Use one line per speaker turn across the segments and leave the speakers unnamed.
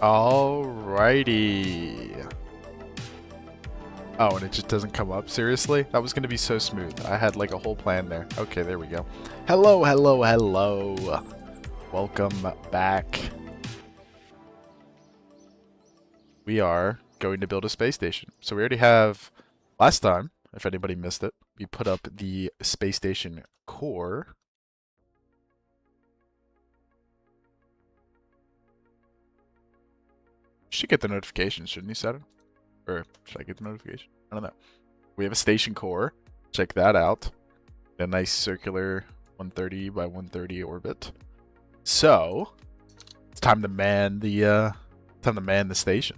Alrighty. Oh, and it just doesn't come up? Seriously? That was going to be so smooth. I had like a whole plan there. Okay, there we go. Hello, hello, hello. Welcome back. We are going to build a space station. So we already have, last time, if anybody missed it, we put up the space station core. Should get the notification, shouldn't you, Saturn? Or should I get the notification? I don't know. We have a station core. Check that out. A nice circular 130 by 130 orbit. So it's time to man the station.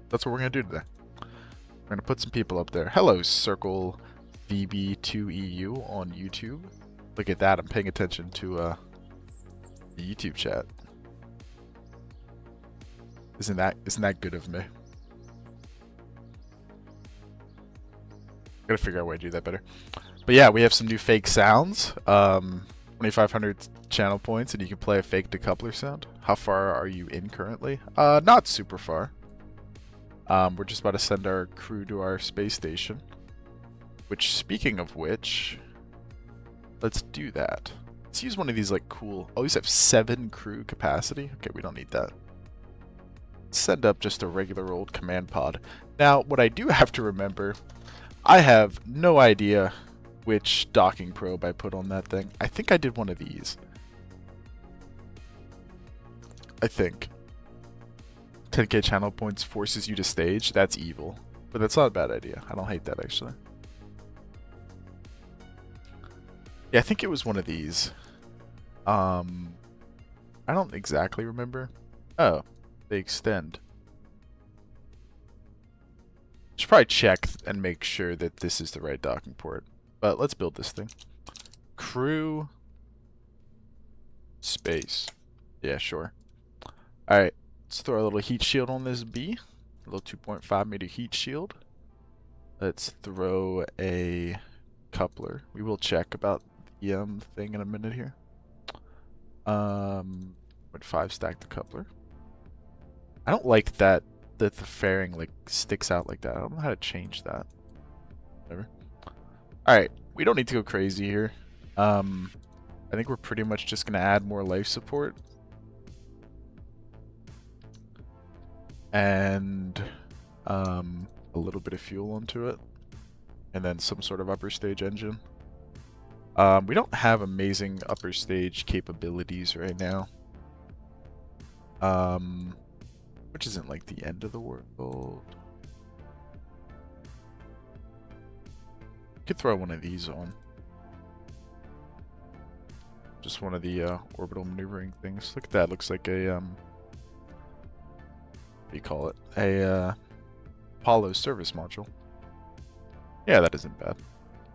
That's what we're gonna do today. We're gonna put some people up there. Hello, Circle VB2EU on YouTube. Look at that. I'm paying attention to the YouTube chat. Isn't that good of me? Gotta figure out a way to do that better. But yeah, we have some new fake sounds. 2,500 channel points, and you can play a fake decoupler sound. How far are you in currently? Not super far. We're just about to send our crew to our space station. Which, speaking of which, let's do that. Let's use one of these like cool. Oh, these have 7 crew capacity. Okay, we don't need that. Send up just a regular old command pod. Now, what I do have to remember, I have no idea which docking probe I put on that thing. I think I did one of these. I think. 10k channel points forces you to stage. That's evil. But that's not a bad idea. I don't hate that, actually. Yeah, I think it was one of these. I don't exactly remember. Oh. They extend. Should probably check and make sure that this is the right docking port. But let's build this thing. Crew. Space. Yeah, sure. Alright. Let's throw a little heat shield on this B. A little 2.5 meter heat shield. Let's throw a coupler. We will check about the thing in a minute here. 0.5 stack the coupler. I don't like that the fairing like sticks out like that. I don't know how to change that. Whatever. Alright, we don't need to go crazy here. I think we're pretty much just gonna add more life support. And a little bit of fuel onto it. And then some sort of upper stage engine. We don't have amazing upper stage capabilities right now. Which isn't like the end of the world. Could throw one of these on. Just one of the orbital maneuvering things. Look at that. Looks like a what do you call it? A Apollo service module. Yeah, that isn't bad.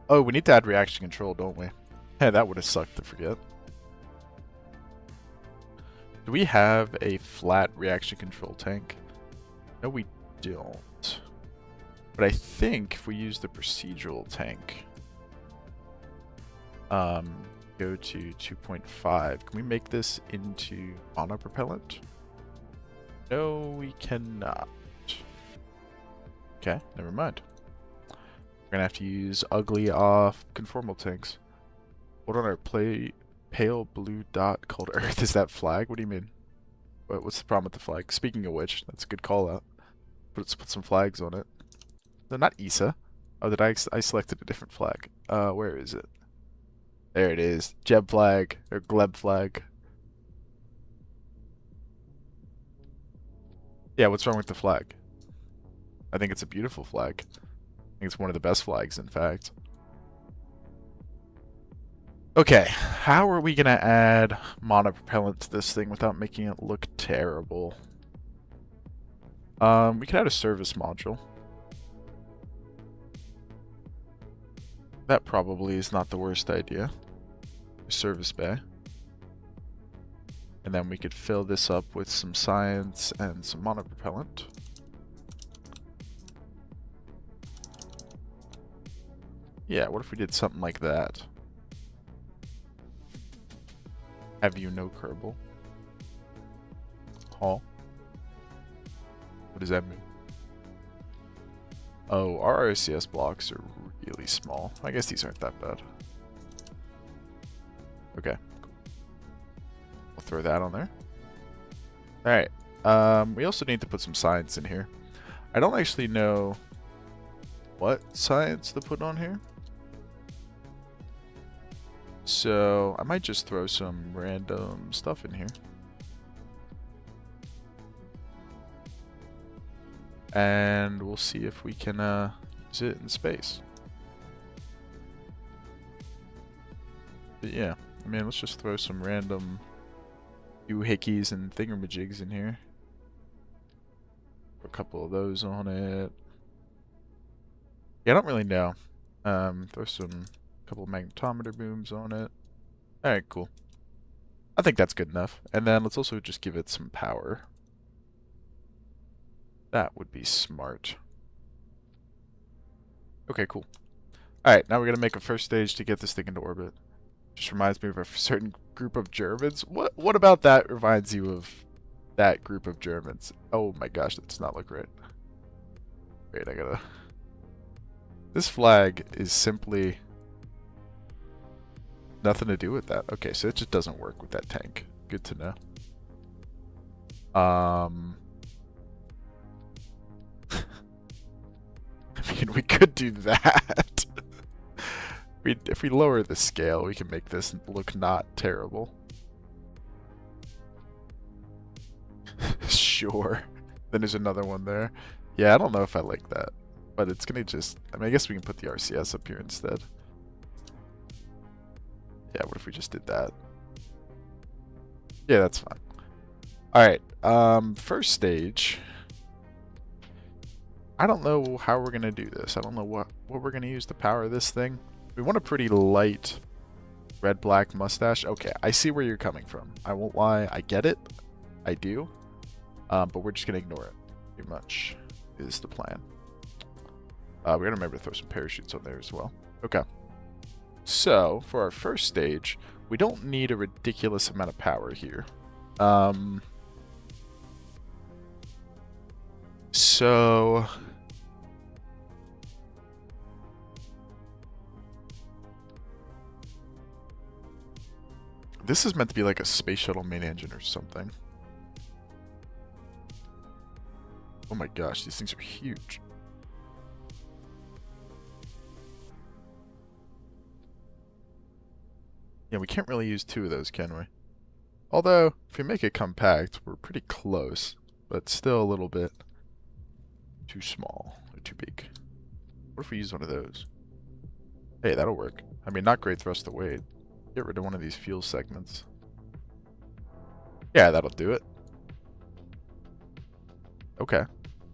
Oh, we need to add reaction control, don't we? Yeah, that would have sucked to forget. Do we have a flat reaction control tank? No, we don't. But I think if we use the procedural tank, go to 2.5. Can we make this into monopropellant? No, we cannot. Okay, never mind. We're gonna have to use ugly off conformal tanks. Hold on, our pale blue dot called Earth. Is that flag? What do you mean? What's the problem with the flag? Speaking of which, that's a good call out. Let's put some flags on it. No, not ESA. Oh, I selected a different flag. Where is it? There it is. Jeb flag or Gleb flag. Yeah, what's wrong with the flag? I think it's a beautiful flag. I think it's one of the best flags, in fact. Okay, how are we gonna add monopropellant to this thing without making it look terrible? We can add a service module. That probably is not the worst idea. A service bay. And then we could fill this up with some science and some monopropellant. Yeah, what if we did something like that? Have you no Kerbal? All. What does that mean? Oh, our RCS blocks are really small. I guess these aren't that bad. Okay. We'll throw that on there. Alright. We also need to put some science in here. I don't actually know what science to put on here. So I might just throw some random stuff in here. And we'll see if we can use it in space. But yeah, I mean, let's just throw some random doohickeys and thingamajigs in here. A couple of those on it. Yeah, I don't really know. Throw some couple of magnetometer booms on it. Alright, cool. I think that's good enough. And then let's also just give it some power. That would be smart. Okay, cool. Alright, now we're going to make a first stage to get this thing into orbit. Just reminds me of a certain group of Germans. What about that reminds you of that group of Germans? Oh my gosh, that does not look right. Wait, I gotta... This flag is simply nothing to do with that. Okay, so it just doesn't work with that tank. Good to know. I mean, we could do that. If we lower the scale, we can make this look not terrible. Sure. Then there's another one there. Yeah, I don't know if I like that. But it's gonna just... I mean, I guess we can put the RCS up here instead. Yeah, what if we just did that? Yeah, that's fine. Alright, first stage... I don't know how we're going to do this. I don't know what we're going to use to power this thing. We want a pretty light red-black mustache. Okay, I see where you're coming from. I won't lie. I get it. I do. But we're just going to ignore it. Pretty much is the plan. We're going to remember to throw some parachutes on there as well. Okay. So, for our first stage, we don't need a ridiculous amount of power here. So... This is meant to be like a space shuttle main engine or something. Oh my gosh, these things are huge. Yeah, we can't really use two of those, can we? Although, if we make it compact, we're pretty close. But still a little bit too small or too big. What if we use one of those? Hey, that'll work. I mean, not great thrust to weight. Get rid of one of these fuel segments. Yeah, that'll do it. Okay.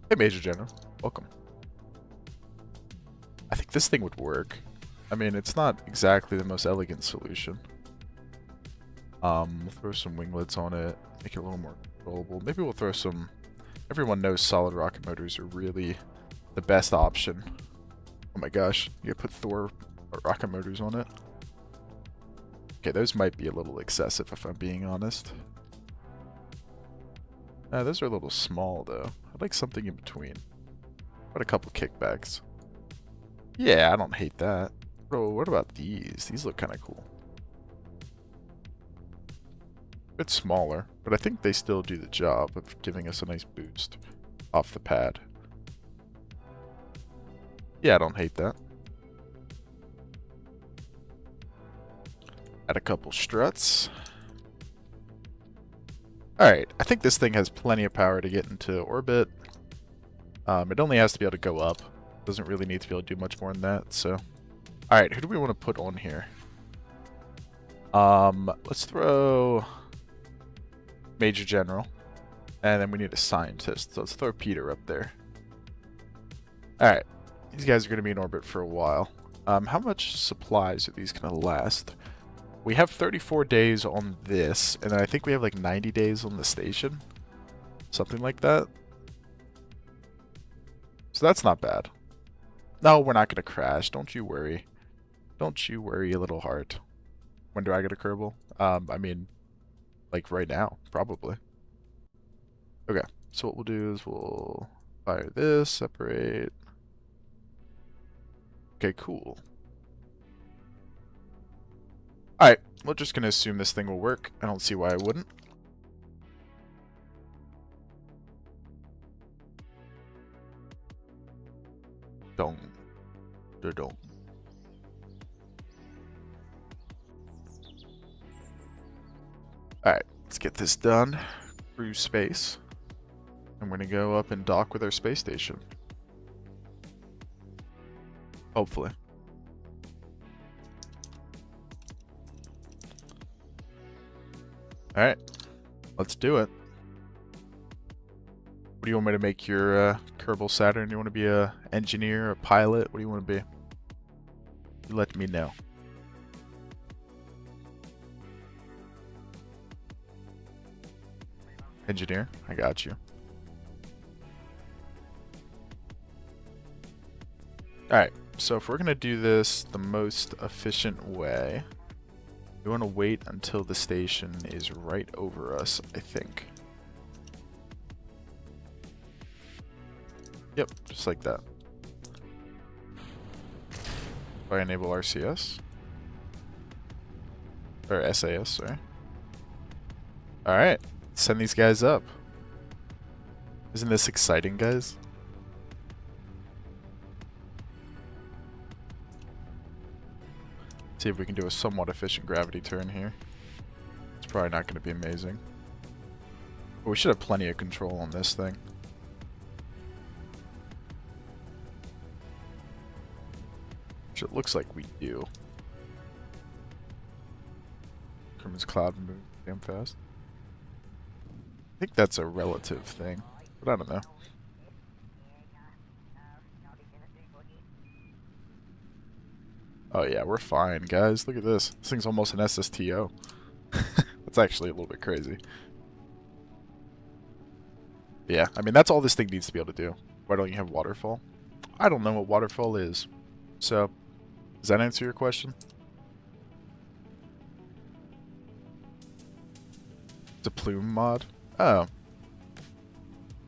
Hey, Major General. Welcome. I think this thing would work. I mean, it's not exactly the most elegant solution. We'll throw some winglets on it. Make it a little more controllable. Maybe we'll throw some... Everyone knows solid rocket motors are really the best option. Oh my gosh. You gotta put Thor rocket motors on it. Okay, those might be a little excessive if I'm being honest. Those are a little small though. I'd like something in between. What a couple kickbacks. Yeah, I don't hate that. Bro, what about these? These look kind of cool. A bit smaller, but I think they still do the job of giving us a nice boost off the pad. Yeah, I don't hate that. Add a couple struts. Alright, I think this thing has plenty of power to get into orbit. It only has to be able to go up. Doesn't really need to be able to do much more than that, so... Alright, who do we want to put on here? Let's throw... Major General. And then we need a scientist, so let's throw Peter up there. Alright, these guys are going to be in orbit for a while. How much supplies are these going to last? We have 34 days on this, and then I think we have like 90 days on the station. Something like that. So that's not bad. No, we're not going to crash. Don't you worry. Don't you worry, little heart. When do I get a Kerbal? I mean, like right now, probably. Okay, so what we'll do is we'll fire this, separate. Okay, cool. Alright, we're just gonna assume this thing will work. I don't see why I wouldn't. Don't. Don't. Alright, let's get this done. Cruise space. And we're gonna go up and dock with our space station. Hopefully. Alright, let's do it. What do you want me to make your Kerbal Saturn? You want to be a engineer, a pilot? What do you want to be? You let me know. Engineer, I got you. Alright, so if we're going to do this the most efficient way, we want to wait until the station is right over us, I think. Yep, just like that. If I enable RCS. Or SAS, sorry. Alright, send these guys up. Isn't this exciting, guys? See if we can do a somewhat efficient gravity turn here. It's probably not going to be amazing. But we should have plenty of control on this thing. Which it looks like we do. Kermit's cloud moving damn fast. I think that's a relative thing, but I don't know. Oh yeah, we're fine, guys. Look at this. This thing's almost an SSTO. That's actually a little bit crazy. Yeah, I mean, that's all this thing needs to be able to do. Why don't you have waterfall? I don't know what waterfall is. So, does that answer your question? It's a plume mod? Oh.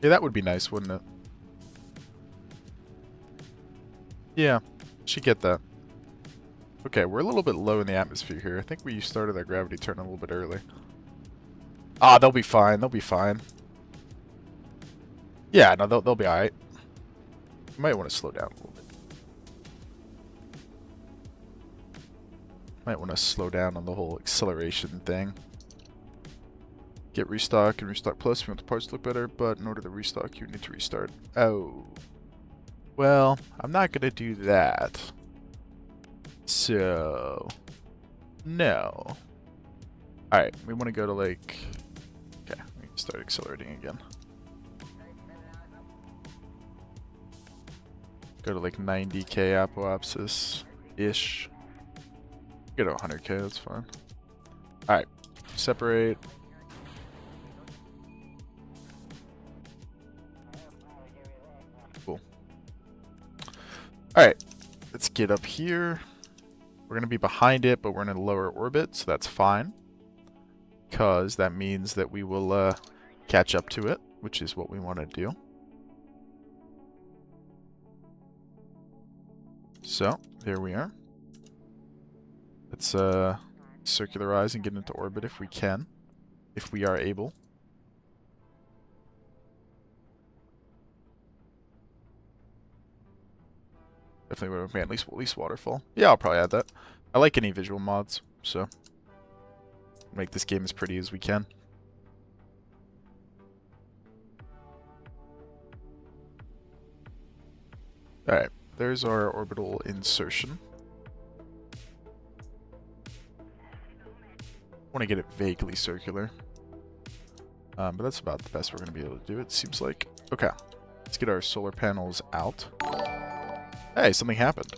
Yeah, that would be nice, wouldn't it? Yeah, should get that. Okay, we're a little bit low in the atmosphere here. I think we started our gravity turn a little bit early. Ah, they'll be fine. They'll be fine. Yeah, no, they'll be alright. You might want to slow down a little bit. Might want to slow down on the whole acceleration thing. Get restock and restock plus. We want the parts to look better, but in order to restock, you need to restart. Oh. Well, I'm not going to do that. So, no. Alright, we want to go to like... Okay, we can start accelerating again. Go to like 90k apoapsis-ish. Go to 100k, that's fine. Alright, separate. Cool. Alright, let's get up here. We're going to be behind it, but we're in a lower orbit, so that's fine. Because that means that we will catch up to it, which is what we want to do. So, there we are. Let's circularize and get into orbit if we can. If we are able. Definitely would have at least waterfall. Yeah, I'll probably add that. I like any visual mods, so make this game as pretty as we can. Alright, there's our orbital insertion. Want to get it vaguely circular. But that's about the best we're going to be able to do, it seems like. Okay, let's get our solar panels out. Hey, something happened.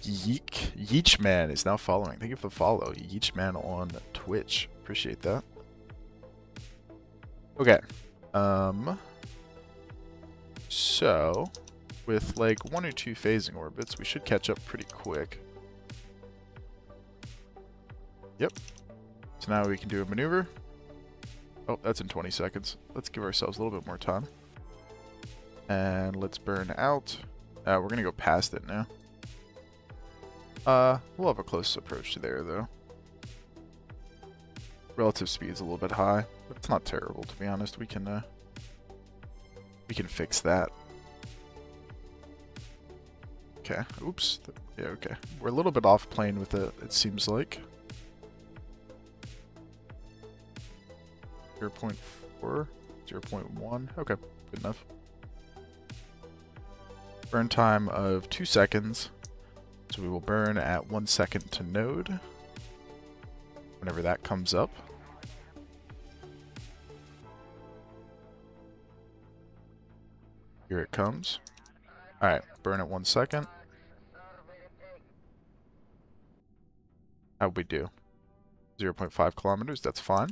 Yeek. Yeechman is now following. Thank you for the follow. Yeechman on Twitch. Appreciate that. Okay. So, with like 1 or 2 phasing orbits, we should catch up pretty quick. Yep. So now we can do a maneuver. Oh, that's in 20 seconds. Let's give ourselves a little bit more time. And let's burn out. We're going to go past it now. We'll have a close approach to there, though. Relative speed's a little bit high, but it's not terrible, to be honest. We can fix that. Okay. Oops. Yeah, okay. We're a little bit off plane with it seems like. 0.4, 0.1. Okay, good enough. Burn time of 2 seconds. So we will burn at 1 second to node. Whenever that comes up. Here it comes. Alright, burn at 1 second. How'd we do? 0.5 kilometers, that's fine.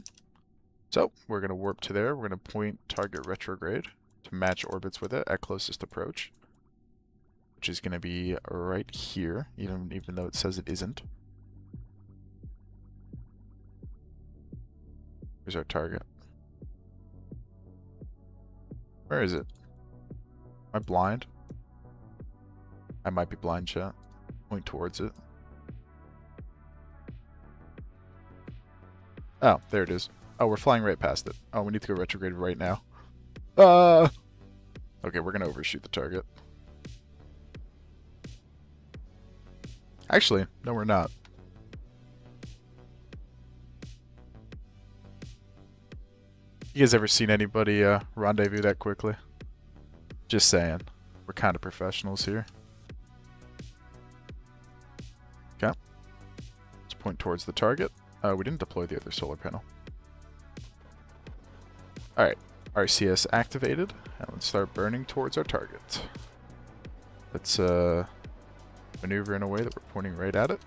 So, we're going to warp to there. We're going to point target retrograde to match orbits with it at closest approach. Which is going to be right here, even though it says it isn't. Here's our target. Where is it? Am I blind? I might be blind, chat. Point towards it. Oh, there it is. Oh, we're flying right past it. Oh, we need to go retrograde right now. Okay, we're gonna overshoot the target. Actually, no we're not. You guys ever seen anybody rendezvous that quickly? Just saying. We're kind of professionals here. Okay. Let's point towards the target. We didn't deploy the other solar panel. Alright. RCS activated. And let's start burning towards our target. Let's maneuver in a way that we're pointing right at it.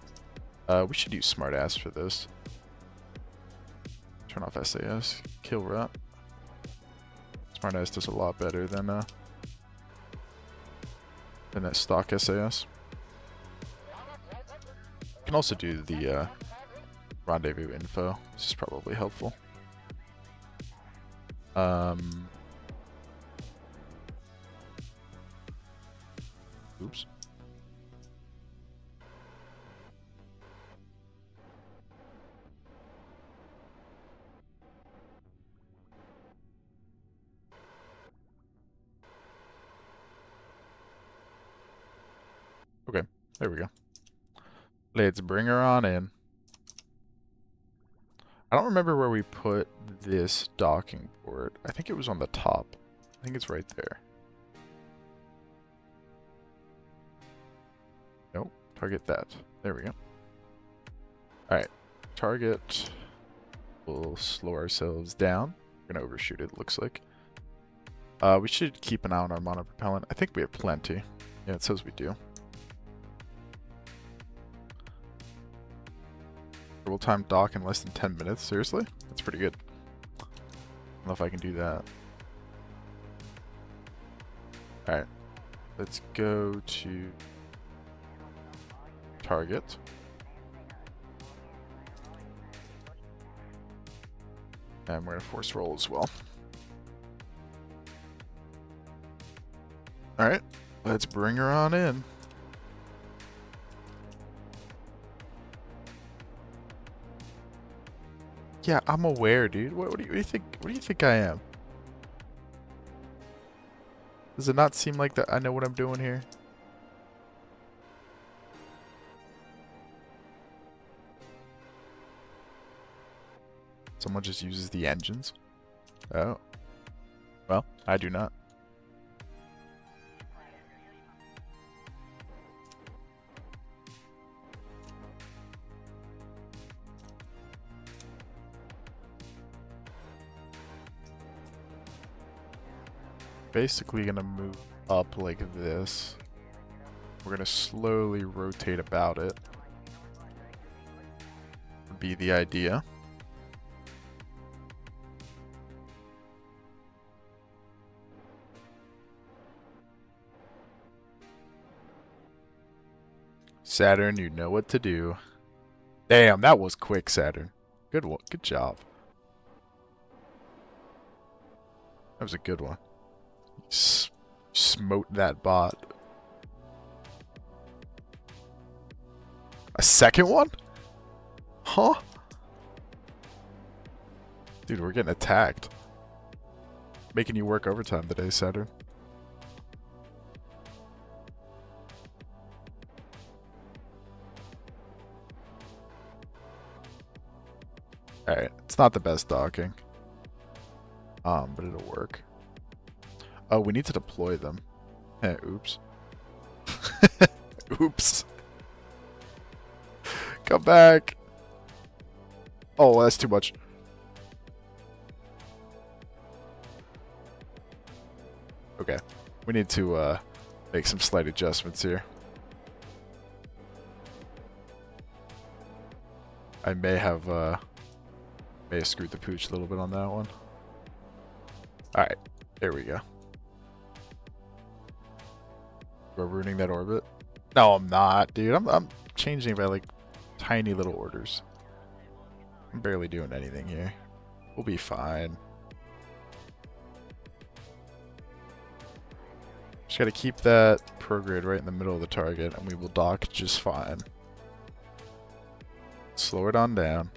We should use smartass for this. Turn off SAS. Kill rut. Smartass does a lot better than that stock SAS. You can also do the rendezvous info. This is probably helpful. Oops. Okay, there we go. Let's bring her on in. I don't remember where we put this docking port. I think it was on the top. I think it's right there. Nope. Target that. There we go. Alright. Target. We'll slow ourselves down. We're going to overshoot it, looks like. We should keep an eye on our monopropellant. I think we have plenty. Yeah, it says we do. Real time dock in less than 10 minutes. Seriously? That's pretty good. I don't know if I can do that. Alright. Let's go to target. And we're going to force roll as well. Alright. Let's bring her on in. Yeah, I'm aware, dude. What do you think? What do you think I am? Does it not seem like that I know what I'm doing here? Someone just uses the engines? Oh. Well, I do not. Basically gonna move up like this. We're gonna slowly rotate about it. Would be the idea. Saturn, you know what to do. Damn, that was quick, Saturn. Good job. That was a good one. Smote that bot. A second one? Huh? Dude, we're getting attacked. Making you work overtime today, Saturn. Alright, it's not the best docking. But it'll work. Oh, we need to deploy them. Oops. Oops. Come back. Oh, that's too much. Okay. We need to make some slight adjustments here. I may have screwed the pooch a little bit on that one. Alright, there we go. We're ruining that orbit. No, I'm not, dude. I'm changing by like tiny little orders. I'm barely doing anything here. We'll be fine. Just gotta keep that prograde right in the middle of the target, and we will dock just fine. Slow it on down.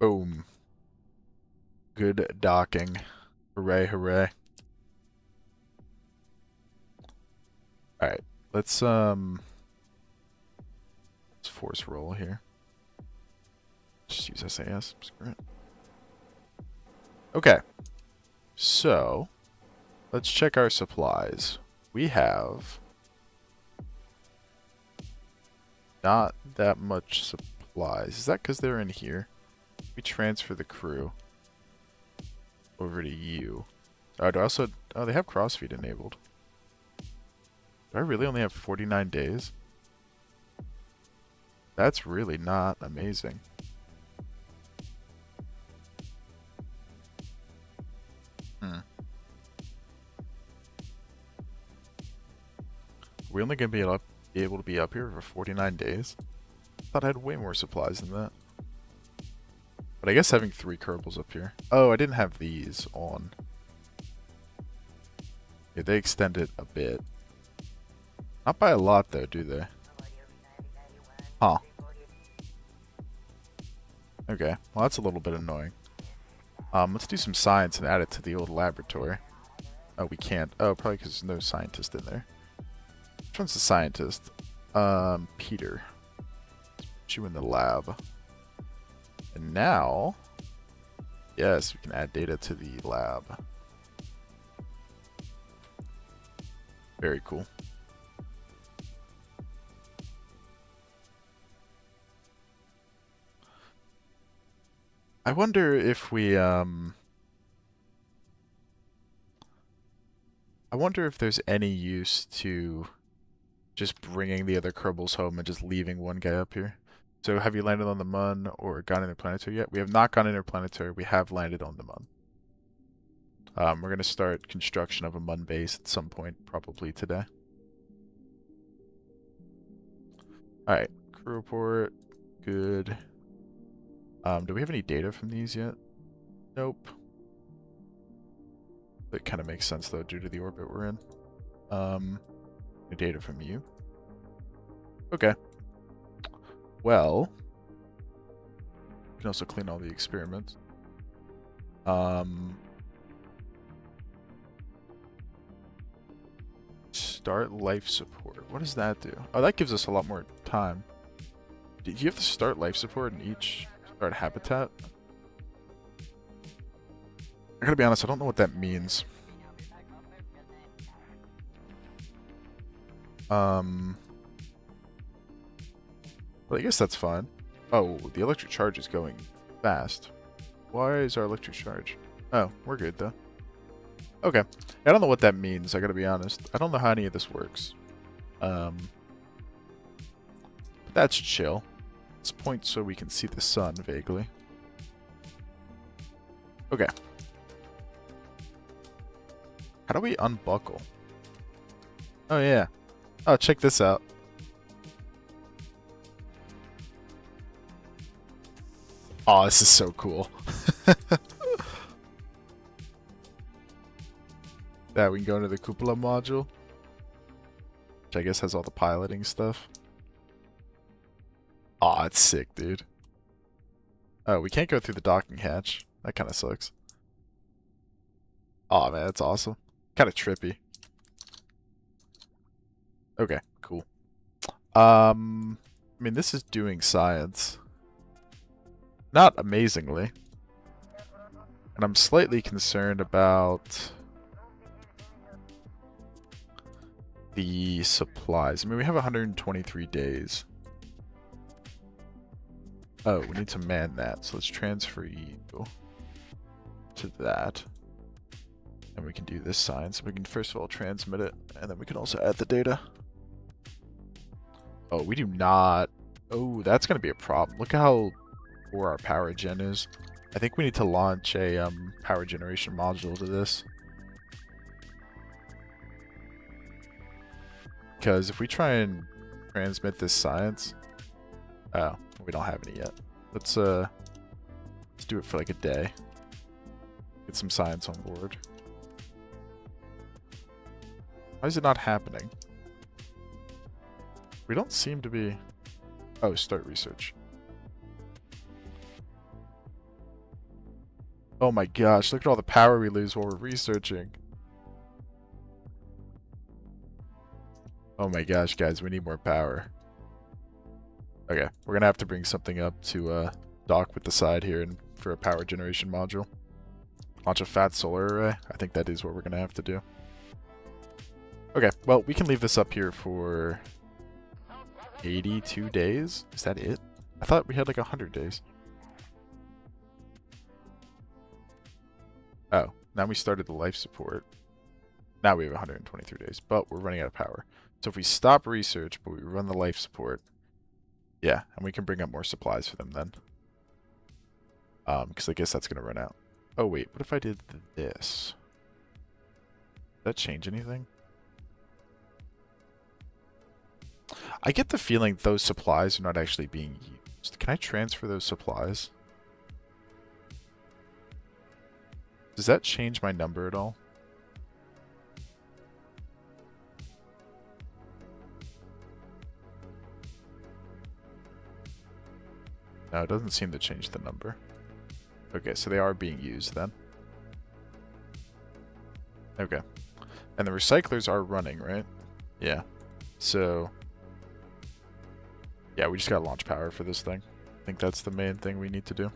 Boom. Good docking. Hooray, hooray. Alright, let's force roll here. Just use SAS. Screw it. Okay. So, let's check our supplies. We have not that much supplies. Is that because they're in here? We transfer the crew over to you. Oh, do I also... Oh, they have crossfeed enabled. Do I really only have 49 days? That's really not amazing. Are we only going to be able to be up here for 49 days? I thought I had way more supplies than that. But I guess having 3 Kerbals up here. Oh, I didn't have these on. Yeah, they extend it a bit. Not by a lot, though, do they? Huh. Okay, well, that's a little bit annoying. Let's do some science and add it to the old laboratory. Oh, we can't. Oh, probably because there's no scientist in there. Which one's the scientist? Peter. Put you in the lab. And now, yes, we can add data to the lab. Very cool. I wonder if we, I wonder if there's any use to just bringing the other Kerbals home and just leaving one guy up here. So have you landed on the Mun or gone interplanetary yet? We have not gone interplanetary. We have landed on the Mun. We're going to start construction of a Mun base at some point, probably today. Alright, crew report. Good. Do we have any data from these yet? Nope. That kind of makes sense, though, due to the orbit we're in. Any data from you? Okay. Well, we can also clean all the experiments. Start life support. What does that do? Oh, that gives us a lot more time. Did you have to start life support in each start habitat? I gotta be honest, I don't know what that means. Well, I guess that's fine. Oh, the electric charge is going fast. Why is our electric charge? Oh, we're good though. Okay. I don't know what that means, I gotta be honest. I don't know how any of this works. But that's chill. Let's point so we can see the sun vaguely. Okay. How do we unbuckle? Oh yeah. Oh, check this out. Oh, this is so cool. That we can go into the cupola module, which I guess has all the piloting stuff. Aw, it's sick, dude. Oh, we can't go through the docking hatch. That kind of sucks. Aw, man, that's awesome. Kind of trippy. Okay, cool. I mean, this is doing science. Not amazingly. And I'm slightly concerned about the supplies. I mean, we have 123 days. Oh, we need to man that. So let's transfer you to that. And we can do this science. We can first of all transmit it, and then we can also add the data. Oh, we do not. Oh, that's going to be a problem. Look at how poor our power gen is. I think we need to launch a power generation module to this. Because if we try and transmit this science... Oh, we don't have any yet. Let's do it for like a day. Get some science on board. Why is it not happening? We don't seem to be... Oh, start research. Oh my gosh, look at all the power we lose while we're researching. Oh my gosh, guys, we need more power. Okay, we're gonna have to bring something up to dock with the side here and for a power generation module. Launch a fat solar array. I think that is what we're gonna have to do. Okay, well, we can leave this up here for 82 days. Is that it? I thought we had like 100 days. Oh, now we started the life support. Now we have 123 days, but we're running out of power. So if we stop research, but we run the life support, yeah, and we can bring up more supplies for them then. Because I guess that's going to run out. Oh wait, what if I did this? Does that change anything? I get the feeling those supplies are not actually being used. Can I transfer those supplies? Does that change my number at all? No, it doesn't seem to change the number. Okay, so they are being used then. Okay. And the recyclers are running, right? Yeah. So... yeah, we just gotta launch power for this thing. I think that's the main thing we need to do.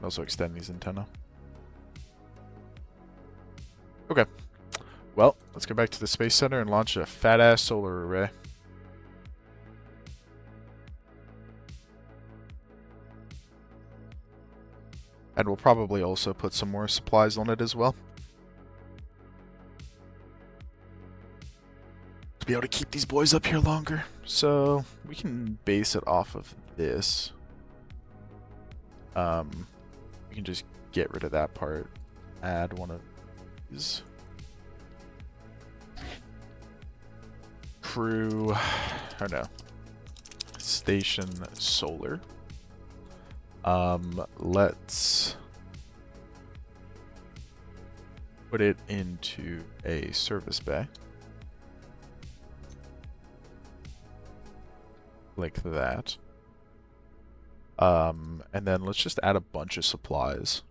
Also extend these antennae. Okay. Well, let's go back to the Space Center and launch a fat-ass solar array. And we'll probably also put some more supplies on it as well. To be able to keep these boys up here longer. So, we can base it off of this. We can just get rid of that part. Add one of these. Crew... or no. Station solar. Let's put it into a service bay. Like that. And then let's just add a bunch of supplies.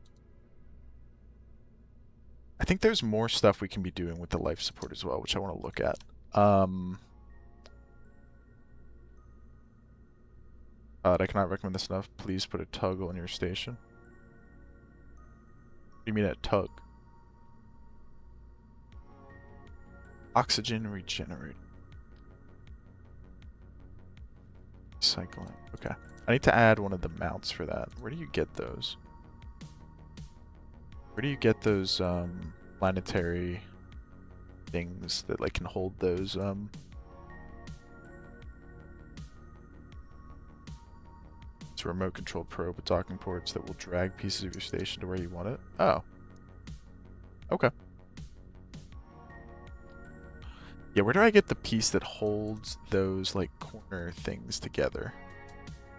I think there's more stuff we can be doing with the life support as well, which I want to look at. I cannot recommend this enough. Please put a tug on your station. What do you mean a tug? Oxygen regenerate. Recycling. Okay. I need to add one of the mounts for that. Where do you get those? Where do you get those planetary things that like can hold those it's a remote control probe with docking ports that will drag pieces of your station to where you want it? Oh. Okay. Yeah, where do I get the piece that holds those, like, corner things together?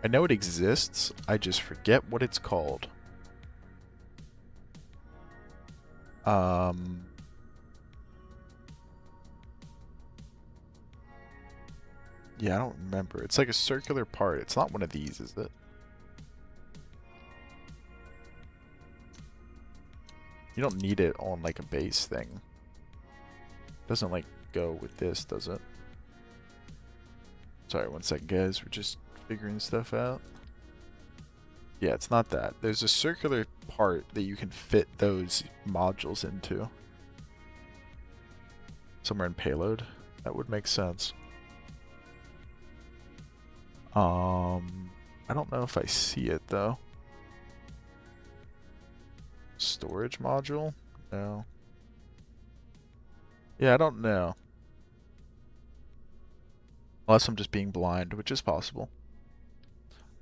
I know it exists, I just forget what it's called. Yeah, I don't remember. It's like a circular part. It's not one of these, is it? You don't need it on, like, a base thing. Doesn't, like, go with this, does it? Sorry, one second, guys. We're just figuring stuff out. Yeah, it's not that. There's a circular part that you can fit those modules into. Somewhere in payload. That would make sense. I don't know if I see it, though. Storage module? No. Yeah, I don't know. Unless I'm just being blind, which is possible.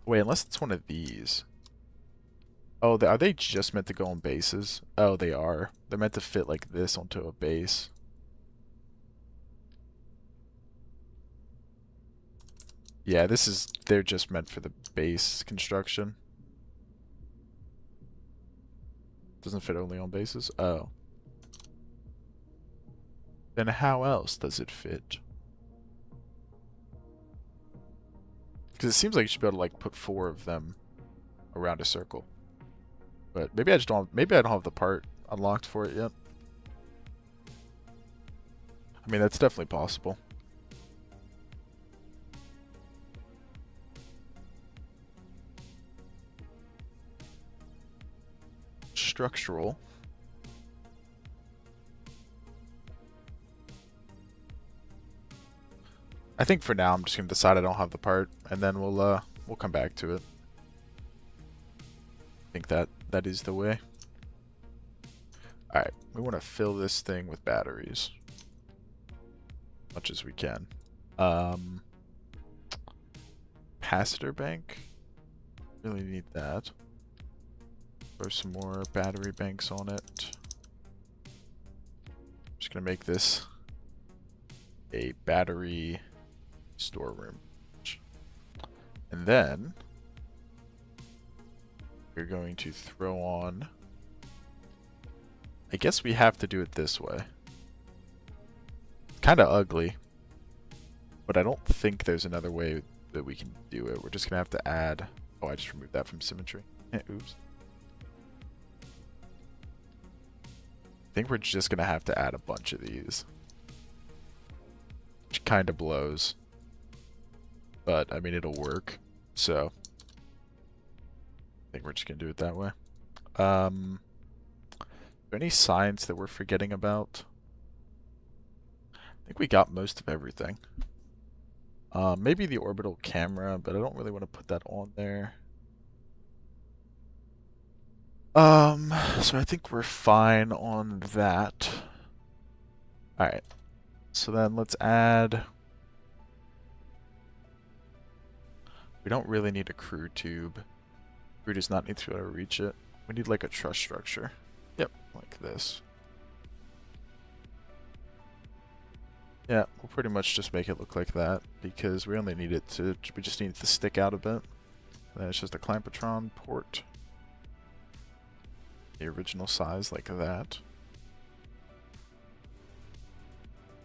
Wait, unless it's one of these. Oh, are they just meant to go on bases? Oh, they are. They're meant to fit like this onto a base. Yeah, they're just meant for the base construction. Doesn't fit only on bases? Oh. Then how else does it fit? Because it seems like you should be able to like put 4 of them around a circle. But maybe I just don't maybe I don't have the part unlocked for it yet. I mean, that's definitely possible. Structural. I think for now I'm just gonna decide I don't have the part, and then we'll come back to it. I think that is the way. All right, we want to fill this thing with batteries, much as we can. Capacitor bank. Really need that. Throw some more battery banks on it. Just gonna make this a battery storeroom. And then we're going to throw on, I guess we have to do it this way. Kind of ugly, but I don't think there's another way that we can do it. We're just gonna have to add, oh, I just removed that from symmetry. Oops. I think we're just gonna have to add a bunch of these, which kind of blows, but I mean, it'll work. So I think we're just gonna do it that way. Are there any signs that we're forgetting about? I think we got most of everything. Maybe the orbital camera, but I don't really want to put that on there. So I think we're fine on that. Alright. So then let's add... We don't really need a crew tube. Crew does not need to be able to reach it. We need like a truss structure. Yep, like this. Yeah, we'll pretty much just make it look like that because we only need it to, we just need it to stick out a bit. And then it's just a clampetron port. The original size like that.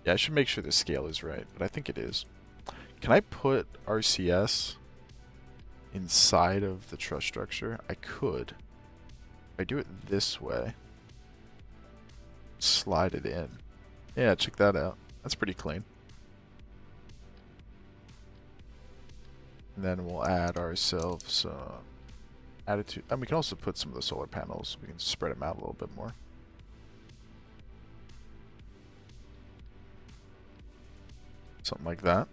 Yeah, I should make sure the scale is right, but I think it is. Can I put RCS inside of the truss structure? I could. If I do it this way, slide it in. Yeah, check that out. That's pretty clean. And then we'll add ourselves attitude. And we can also put some of the solar panels. We can spread them out a little bit more. Something like that.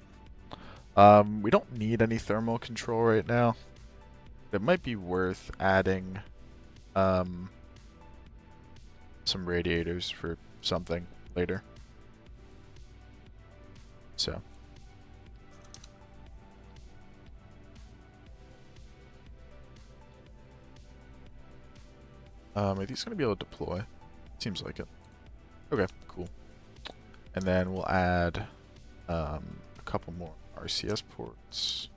We don't need any thermal control right now. It might be worth adding some radiators for something later. So. Are these going to be able to deploy? Seems like it. Okay, cool. And then we'll add a couple more RCS ports.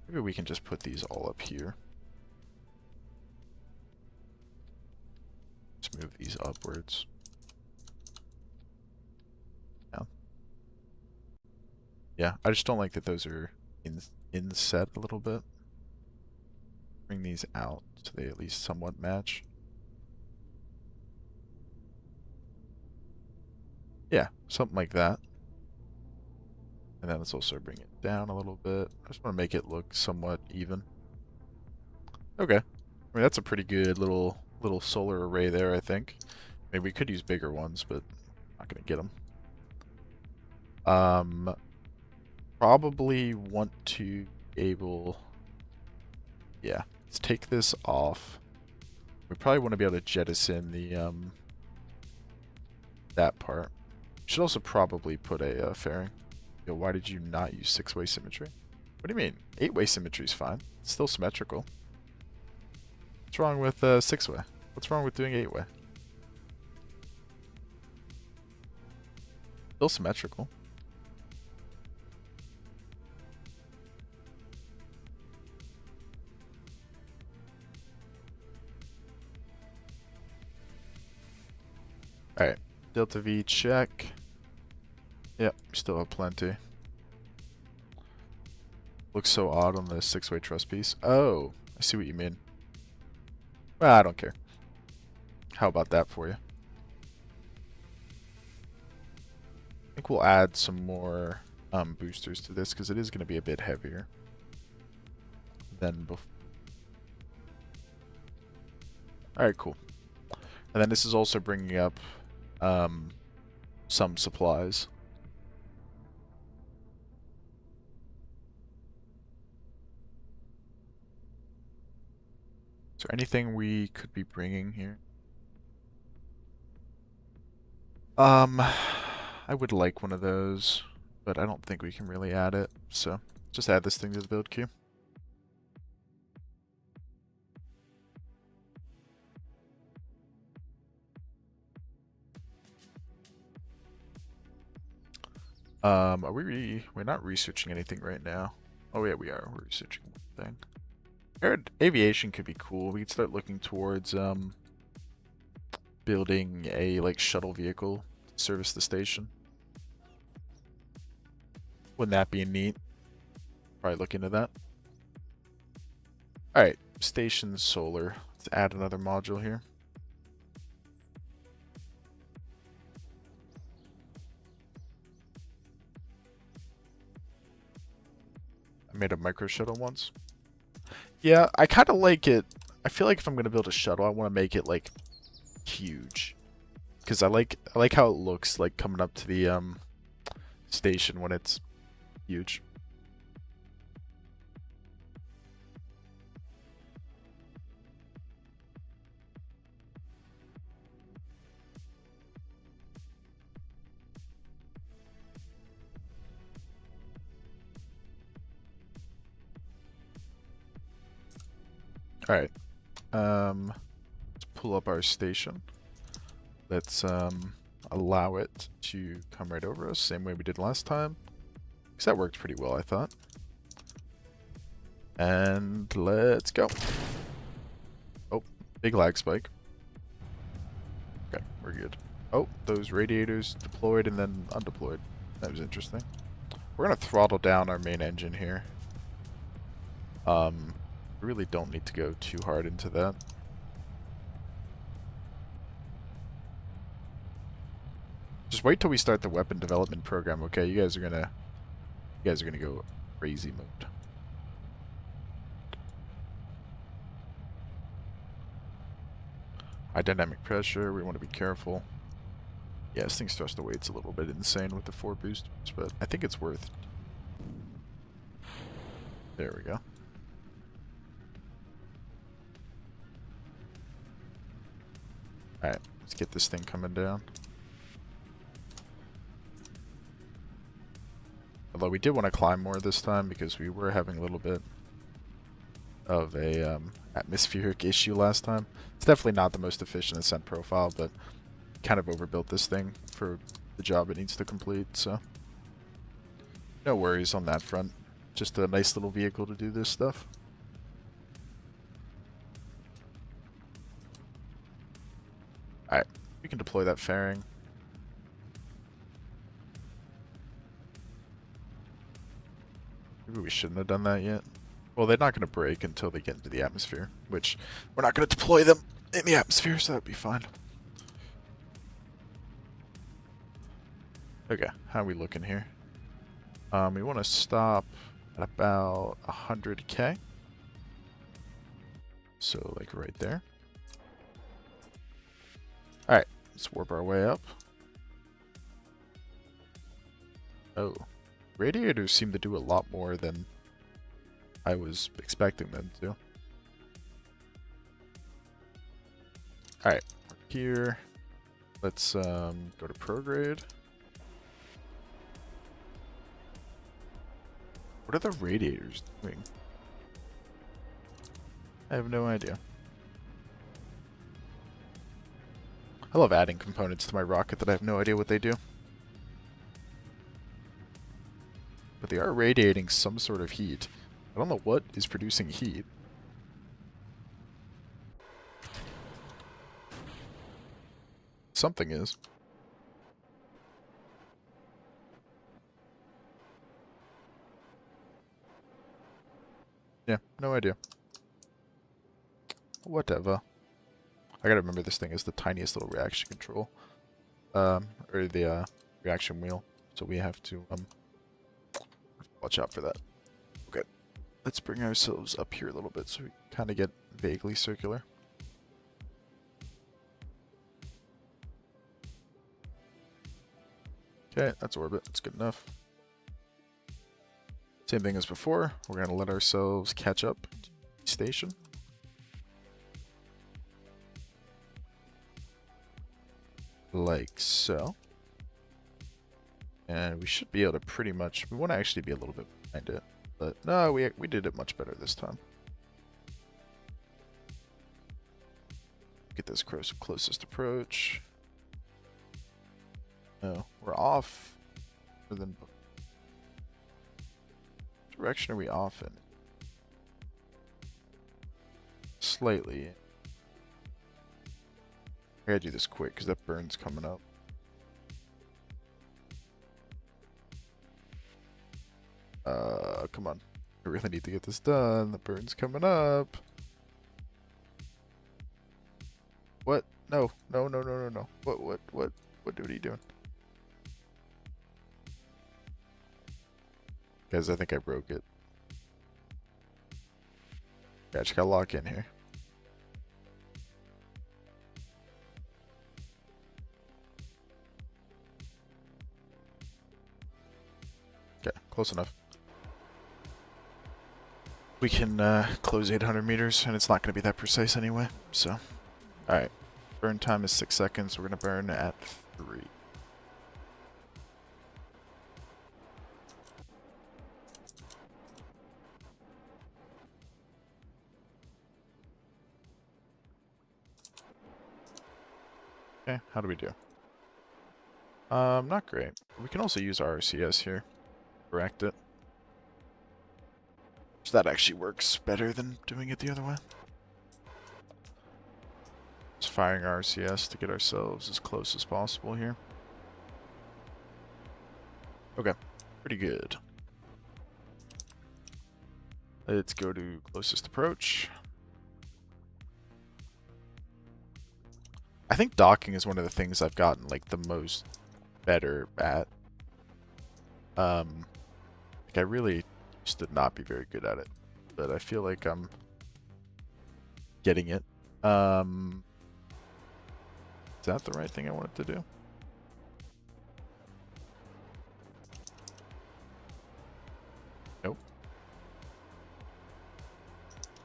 Maybe we can just put these all up here. Let's move these upwards. Yeah, I just don't like that those are inset a little bit. Bring these out so they at least somewhat match. Yeah, something like that. And then let's also bring it down a little bit. I just want to make it look somewhat even. Okay. I mean, that's a pretty good little solar array there, I think. Maybe we could use bigger ones, but not going to get them. Probably want to able... Yeah, let's take this off. We probably want to be able to jettison the that part. Should also probably put a fairing. Yo, why did you not use 6-way symmetry? What do you mean? 8-way symmetry is fine. It's still symmetrical. What's wrong with 6-way? What's wrong with doing 8-way? Still symmetrical. Alright, delta V check. Yep, still have plenty. Looks so odd on the 6-way truss piece. Oh, I see what you mean. Well, I don't care. How about that for you? I think we'll add some more boosters to this because it is going to be a bit heavier than before. Alright, cool. And then this is also bringing up some supplies. Is there anything we could be bringing here? I would like one of those, but I don't think we can really add it, so just add this thing to the build queue. We're not researching anything right now. Oh yeah, we are. We're researching one thing. Aviation could be cool. We could start looking towards building a like shuttle vehicle to service the station. Wouldn't that be neat? Probably look into that. Alright, station solar. Let's add another module here. I made a micro shuttle once. Yeah, I kind of like it. I feel like if I'm going to build a shuttle, I want to make it like huge. Because I like how it looks like coming up to the station when it's huge. Alright. Let's pull up our station. Let's allow it to come right over us, same way we did last time. Because that worked pretty well, I thought. And let's go. Oh, big lag spike. Okay, we're good. Oh, those radiators deployed and then undeployed. That was interesting. We're going to throttle down our main engine here. We really don't need to go too hard into that. Just wait till we start the weapon development program, okay? You guys are gonna go crazy mode. High dynamic pressure, we want to be careful. Yeah, this thing's thrust to weight's a little bit insane with the 4 boosters, but I think it's worth it. There we go. Alright, let's get this thing coming down. Although we did want to climb more this time because we were having a little bit of a atmospheric issue last time. It's definitely not the most efficient ascent profile, but kind of overbuilt this thing for the job it needs to complete, so no worries on that front. Just a nice little vehicle to do this stuff. Alright, we can deploy that fairing. Maybe we shouldn't have done that yet. Well, they're not going to break until they get into the atmosphere, which we're not going to deploy them in the atmosphere, so that'd be fine. Okay, how are we looking here? We want to stop at about 100k. So, like right there. Alright, let's warp our way up. Oh, radiators seem to do a lot more than I was expecting them to. Alright, here, let's go to prograde. What are the radiators doing? I have no idea. I love adding components to my rocket that I have no idea what they do. But they are radiating some sort of heat. I don't know what is producing heat. Something is. Yeah, no idea. Whatever. I gotta remember this thing is the tiniest little reaction control. Or the reaction wheel. So we have to watch out for that. Okay. Let's bring ourselves up here a little bit so we kind of get vaguely circular. Okay, that's orbit. That's good enough. Same thing as before. We're going to let ourselves catch up to the station. Like so. And we should be able to pretty much... We want to actually be a little bit behind it. But no, we did it much better this time. Get this closest approach. No, we're off. Then direction are we off in? Slightly. I gotta do this quick because that burn's coming up. Come on. I really need to get this done. The burn's coming up. What? No. No, no, no, no, no. What dude are you doing? Guys, I think I broke it. Yeah, I just gotta lock in here. Okay, close enough. We can close 800 meters, and it's not going to be that precise anyway, so. Alright, burn time is 6 seconds. We're going to burn at 3. Okay, how do we do? Not great. We can also use RCS here. Correct it. So that actually works better than doing it the other way. Just firing RCS to get ourselves as close as possible here. Okay, pretty good. Let's go to closest approach. I think docking is one of the things I've gotten like the most better at. Like I really used to not be very good at it, but I feel like I'm getting it. Is that the right thing I wanted to do? Nope.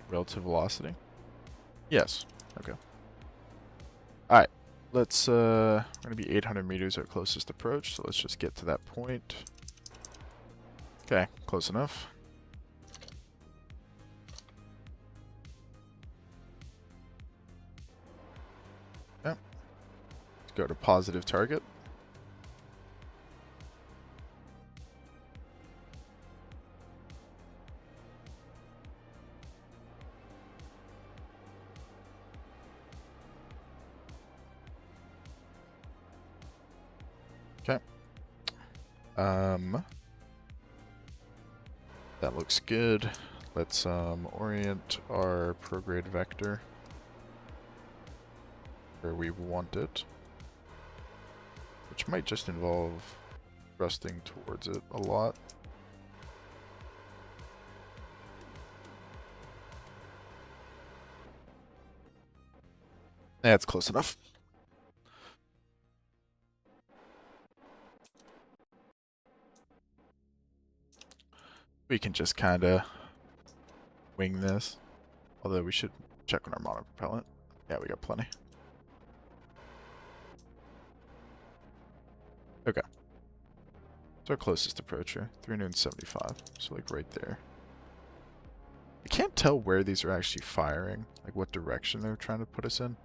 Relative velocity? Yes. Okay. Alright. Let's, we're gonna be 800 meters our closest approach, so let's just get to that point. Okay, close enough. Yep. Let's go to positive target. Okay. That looks good. Let's orient our prograde vector where we want it, which might just involve thrusting towards it a lot. That's close enough. We can just kind of wing this. Although we should check on our monopropellant. Yeah, we got plenty. Okay. It's our closest approacher. 375. So like right there. I can't tell where these are actually firing. Like what direction they're trying to put us in.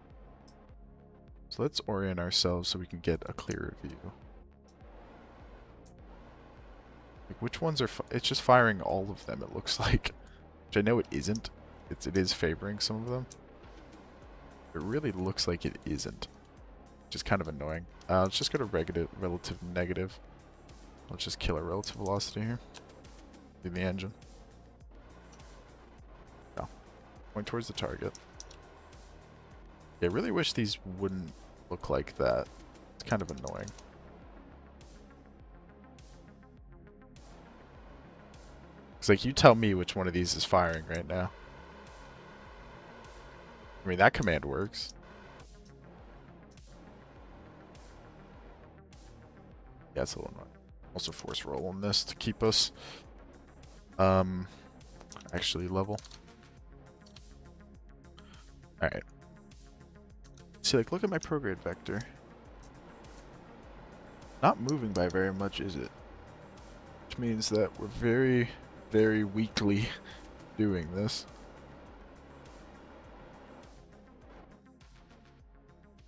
So let's orient ourselves so we can get a clearer view. Like which ones are... It's just firing all of them, it looks like. Which I know it isn't. It is favoring some of them. It really looks like it isn't. Which is kind of annoying. Let's just go to relative negative. Let's just kill our relative velocity here. In the engine. No. Point towards the target. Yeah, I really wish these wouldn't look like that. It's kind of annoying. It's like, you tell me which one of these is firing right now. I mean, that command works. Yeah, it's a little annoying. Also force roll on this to keep us actually level. Alright. See, like, look at my prograde vector. Not moving by very much, is it? Which means that we're very, very weakly doing this.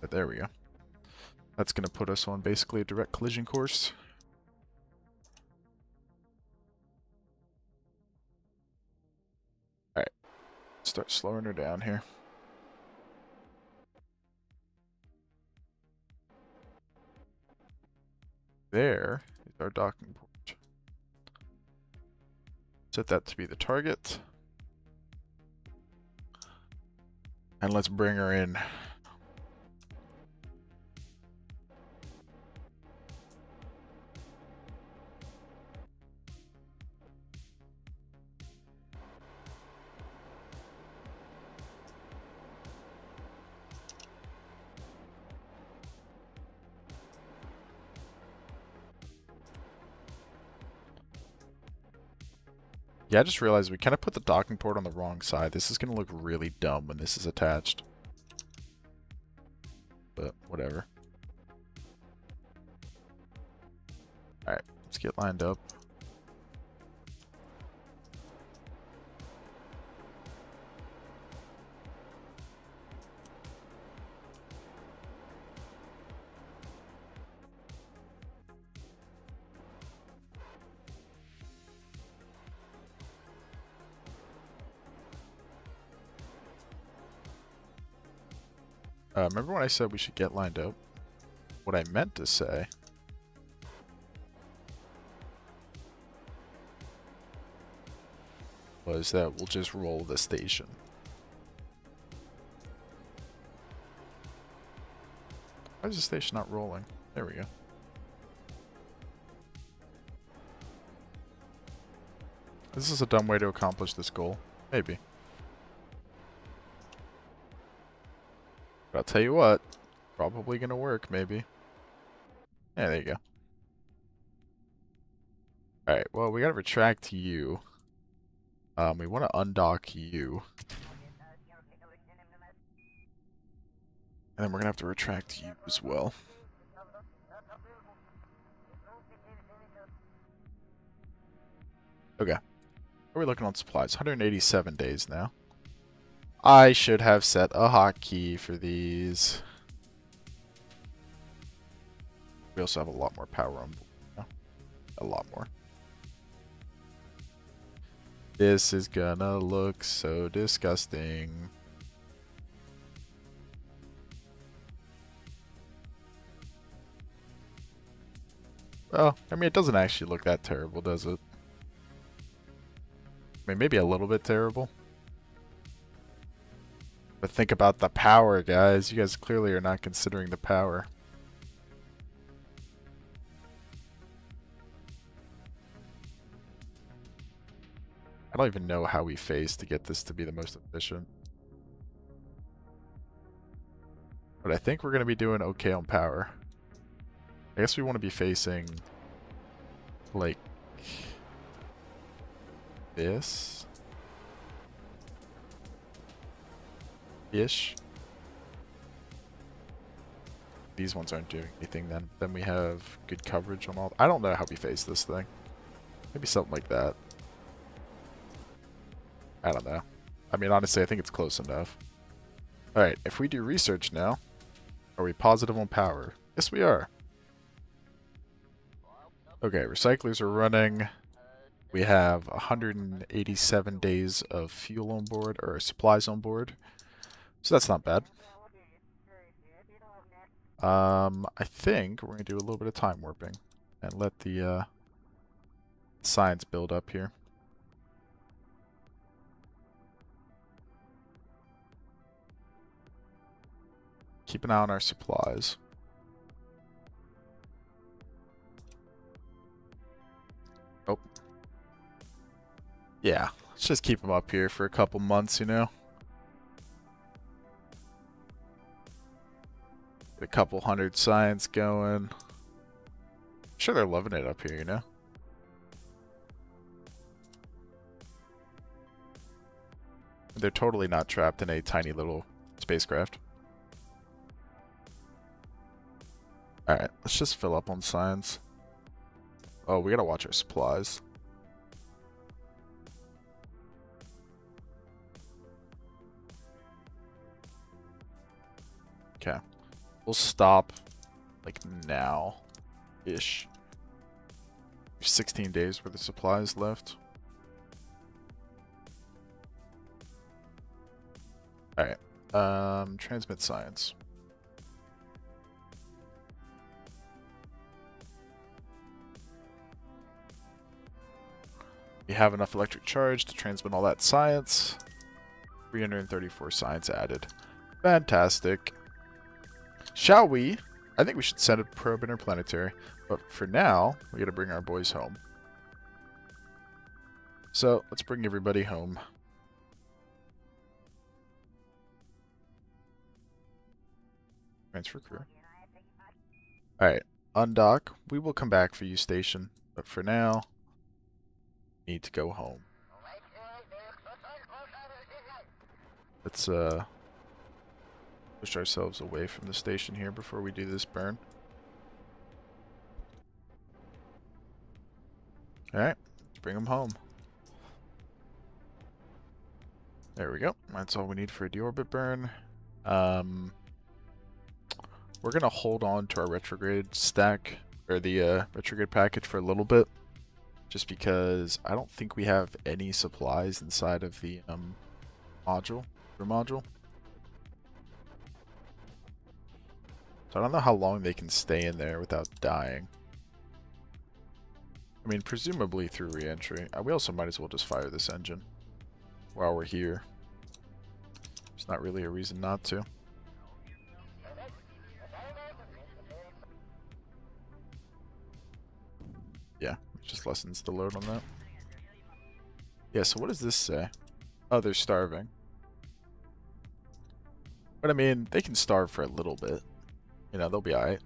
But there we go. That's going to put us on basically a direct collision course. Alright. Start slowing her down here. There is our docking port. Set that to be the target. And let's bring her in. Yeah, I just realized we kind of put the docking port on the wrong side. This is going to look really dumb when this is attached. But whatever. Alright, let's get lined up. Remember when I said we should get lined up? What I meant to say was that we'll just roll the station. Why is the station not rolling? There we go. This is a dumb way to accomplish this goal. Maybe. But I'll tell you what, probably gonna work, maybe. Yeah, there you go. Alright, well, we gotta retract you. We want to undock you. And then we're gonna have to retract you as well. Okay. What are we looking on supplies? 187 days now. I should have set a hotkey for these. We also have a lot more power on board now. A lot more. This is gonna look so disgusting. Well, I mean, it doesn't actually look that terrible, does it? I mean, maybe a little bit terrible. But think about the power, guys. You guys clearly are not considering the power. I don't even know how we phase to get this to be the most efficient. But I think we're going to be doing okay on power. I guess we want to be facing like this ish. These ones aren't doing anything then. Then we have good coverage on all. I don't know how we face this thing. Maybe something like that. I don't know. I mean, honestly, I think it's close enough. Alright, if we do research now, are we positive on power? Yes, we are. Okay, recyclers are running. We have 187 days of fuel on board, or supplies on board. So that's not bad. I think we're going to do a little bit of time warping and let the science build up here. Keep an eye on our supplies. Oh. Yeah, let's just keep them up here for a couple months, you know? Get a couple hundred science going. I'm sure they're loving it up here, you know? They're totally not trapped in a tiny little spacecraft. Alright, let's just fill up on science. Oh, we gotta watch our supplies. Okay. We'll stop, like, now-ish. 16 days worth of supplies left. Alright. Transmit science. We have enough electric charge to transmit all that science. 334 science added. Fantastic. Shall we? I think we should send a probe interplanetary. But for now, we gotta bring our boys home. So, let's bring everybody home. Transfer crew. Alright, undock. We will come back for you, station. But for now, need to go home. Let's push ourselves away from the station here before we do this burn. Alright, let's bring them home. There we go. That's all we need for a deorbit burn. We're going to hold on to our retrograde stack, or the retrograde package for a little bit. Just because I don't think we have any supplies inside of the room module. So I don't know how long they can stay in there without dying. I mean, presumably through re-entry. We also might as well just fire this engine while we're here. There's not really a reason not to. Yeah, it just lessens the load on that. Yeah, so what does this say? Oh, they're starving. But I mean, they can starve for a little bit. You know, they'll be alright.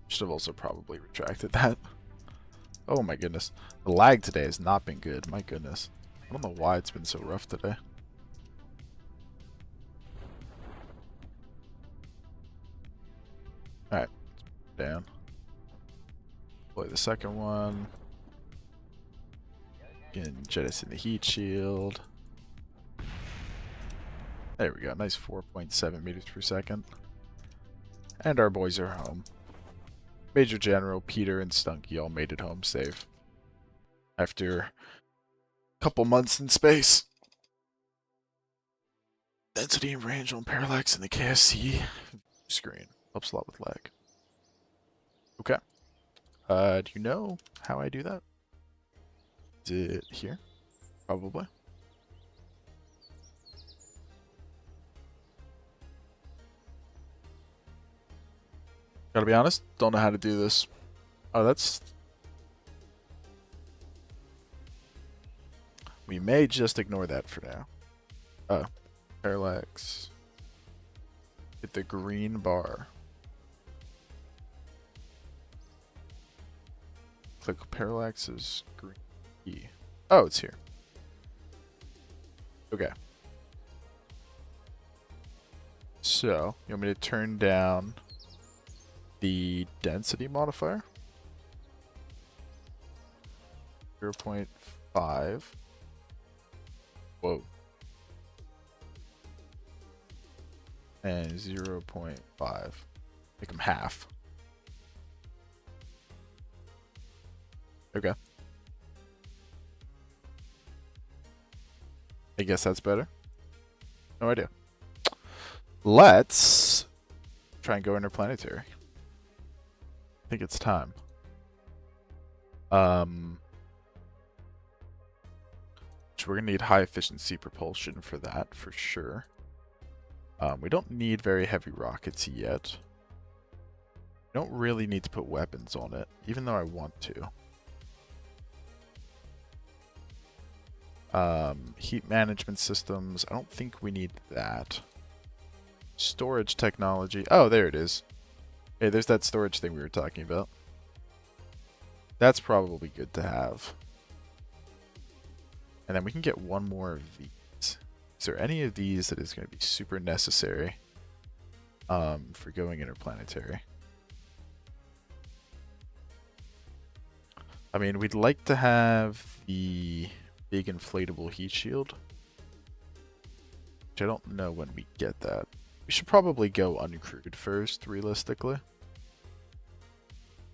Should have also probably retracted that. Oh my goodness. The lag today has not been good. My goodness. I don't know why it's been so rough today. Alright. Down. Play the second one. And jettison the heat shield. There we go. Nice 4.7 meters per second. And our boys are home. Major General, Peter, and Stunky all made it home safe. After a couple months in space. Density and range on parallax in the KSP screen. Helps a lot with lag. Okay. Do you know how I do that? Is it here? Probably. Gotta be honest, don't know how to do this. Oh, that's... We may just ignore that for now. Oh, parallax. Hit the green bar. Click parallax is green E. Oh, it's here. Okay. So, you want me to turn down the density modifier? 0.5. Whoa. And 0.5. Make them half. Okay. I guess that's better. No idea. Let's try and go interplanetary. I think it's time. So we're gonna need high efficiency propulsion for that, for sure. We don't need very heavy rockets yet. We don't really need to put weapons on it, even though I want to. Heat management systems, I don't think we need that. Storage technology, oh, there it is. Hey, there's that storage thing we were talking about. That's probably good to have. And then we can get one more of these. Is there any of these that is going to be super necessary for going interplanetary? I mean, we'd like to have the big inflatable heat shield, which I don't know when we get that. We should probably go uncrewed first, realistically.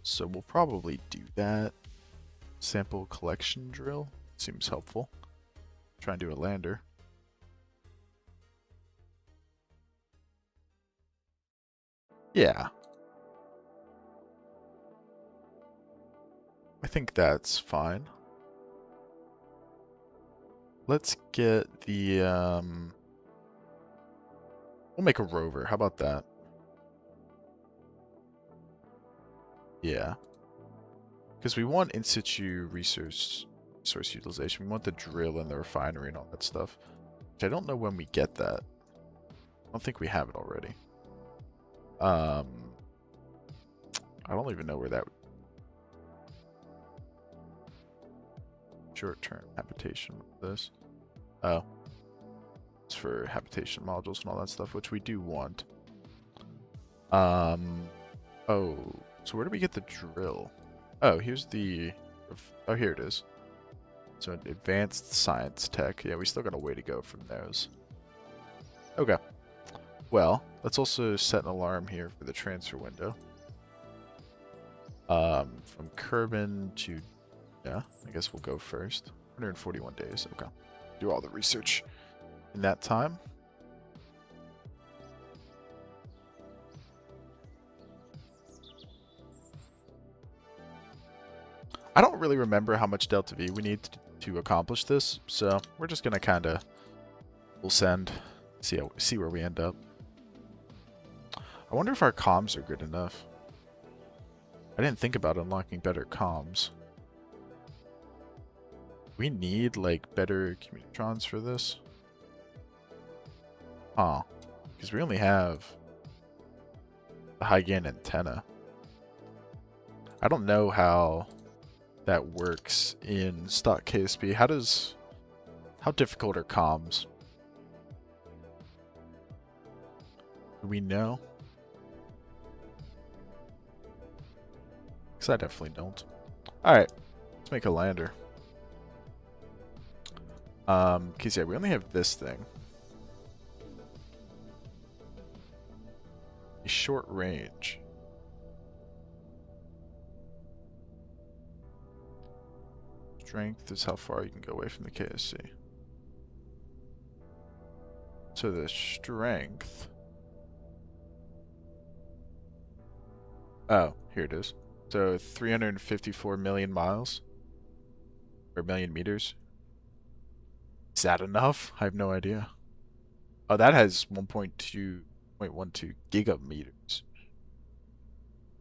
So we'll probably do that. Sample collection drill seems helpful. Try and do a lander. Yeah. I think that's fine. Let's get the, we'll make a rover. How about that? Yeah. Because we want in situ resource utilization. We want the drill and the refinery and all that stuff. Which I don't know when we get that. I don't think we have it already. I don't even know where that would... Short-term habitation with this. Oh. It's for habitation modules and all that stuff, which we do want. Oh. So where do we get the drill? Oh, here's the... Oh, here it is. So advanced science tech. Yeah, we still got a way to go from those. Okay. Well, let's also set an alarm here for the transfer window. From Kerbin to... Yeah, I guess we'll go first. 141 days. Okay. Do all the research in that time. I don't really remember how much Delta V we need to accomplish this, so we're just gonna kind of... We'll send, see where we end up. I wonder if our comms are good enough. I didn't think about unlocking better comms. We need, like, better communitrons for this? Huh. Because we only have the high gain antenna. I don't know how that works in stock KSP. How difficult are comms? Do we know? Because I definitely don't. Alright, let's make a lander. Because yeah, we only have this thing. A short range. Strength is how far you can go away from the KSC. So the strength Oh, here it is. So 354 million miles or million meters. Is that enough? I have no idea. Oh, that has 1.2 gigameters.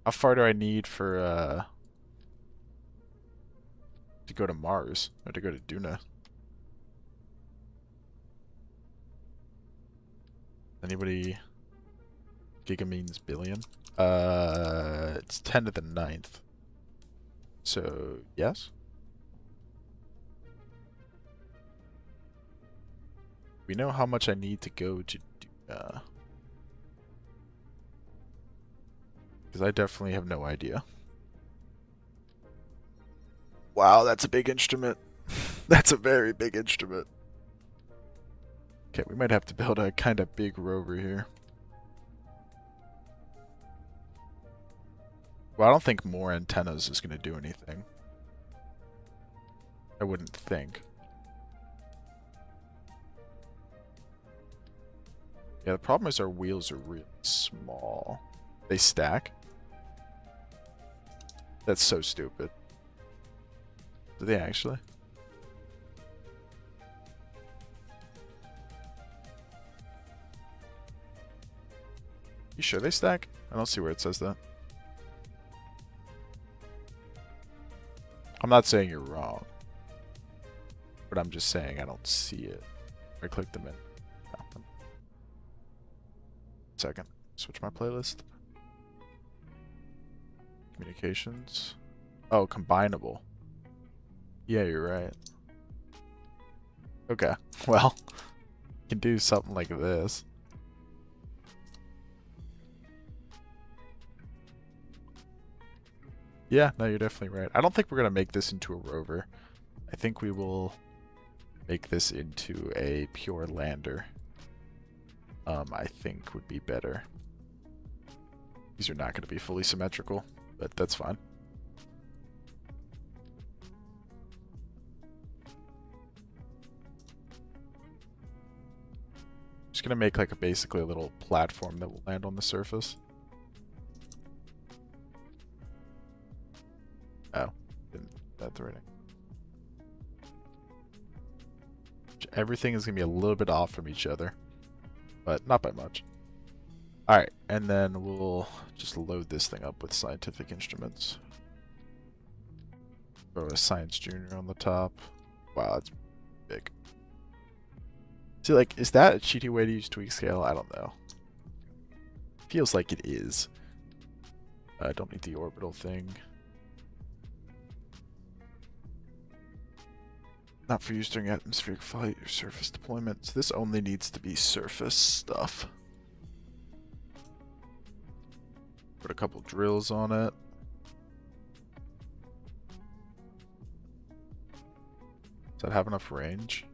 How far do I need for to go to Mars or to go to Duna? Anybody? Giga means billion. It's 10 to the ninth. So yes. We know how much I need to go to Duna. Because I definitely have no idea. Wow, that's a big instrument. That's a very big instrument. Okay, we might have to build a kind of big rover here. Well, I don't think more antennas is going to do anything. I wouldn't think. Yeah, the problem is our wheels are really small. They stack. That's so stupid. Do they actually? You sure they stack? I don't see where it says that. I'm not saying you're wrong. But I'm just saying I don't see it. I clicked them in. Nothing. Second. Switch my playlist. Communications. Oh, combinable. Yeah, you're right. Okay. Well, you can do something like this. Yeah, no, you're definitely right. I don't think we're going to make this into a rover. I think we will make this into a pure lander. I think would be better. These are not going to be fully symmetrical, but that's fine. Just going to make like basically a little platform that will land on the surface. Oh, didn't do that the right. Everything is going to be a little bit off from each other, but not by much. Alright, and then we'll just load this thing up with scientific instruments. Throw a Science Junior on the top. Wow, that's big. See, like, is that a cheaty way to use tweak scale? I don't know. Feels like it is. I don't need the orbital thing. Not for use during atmospheric flight or surface deployments. This only needs to be surface stuff. Put a couple drills on it. Does that have enough range?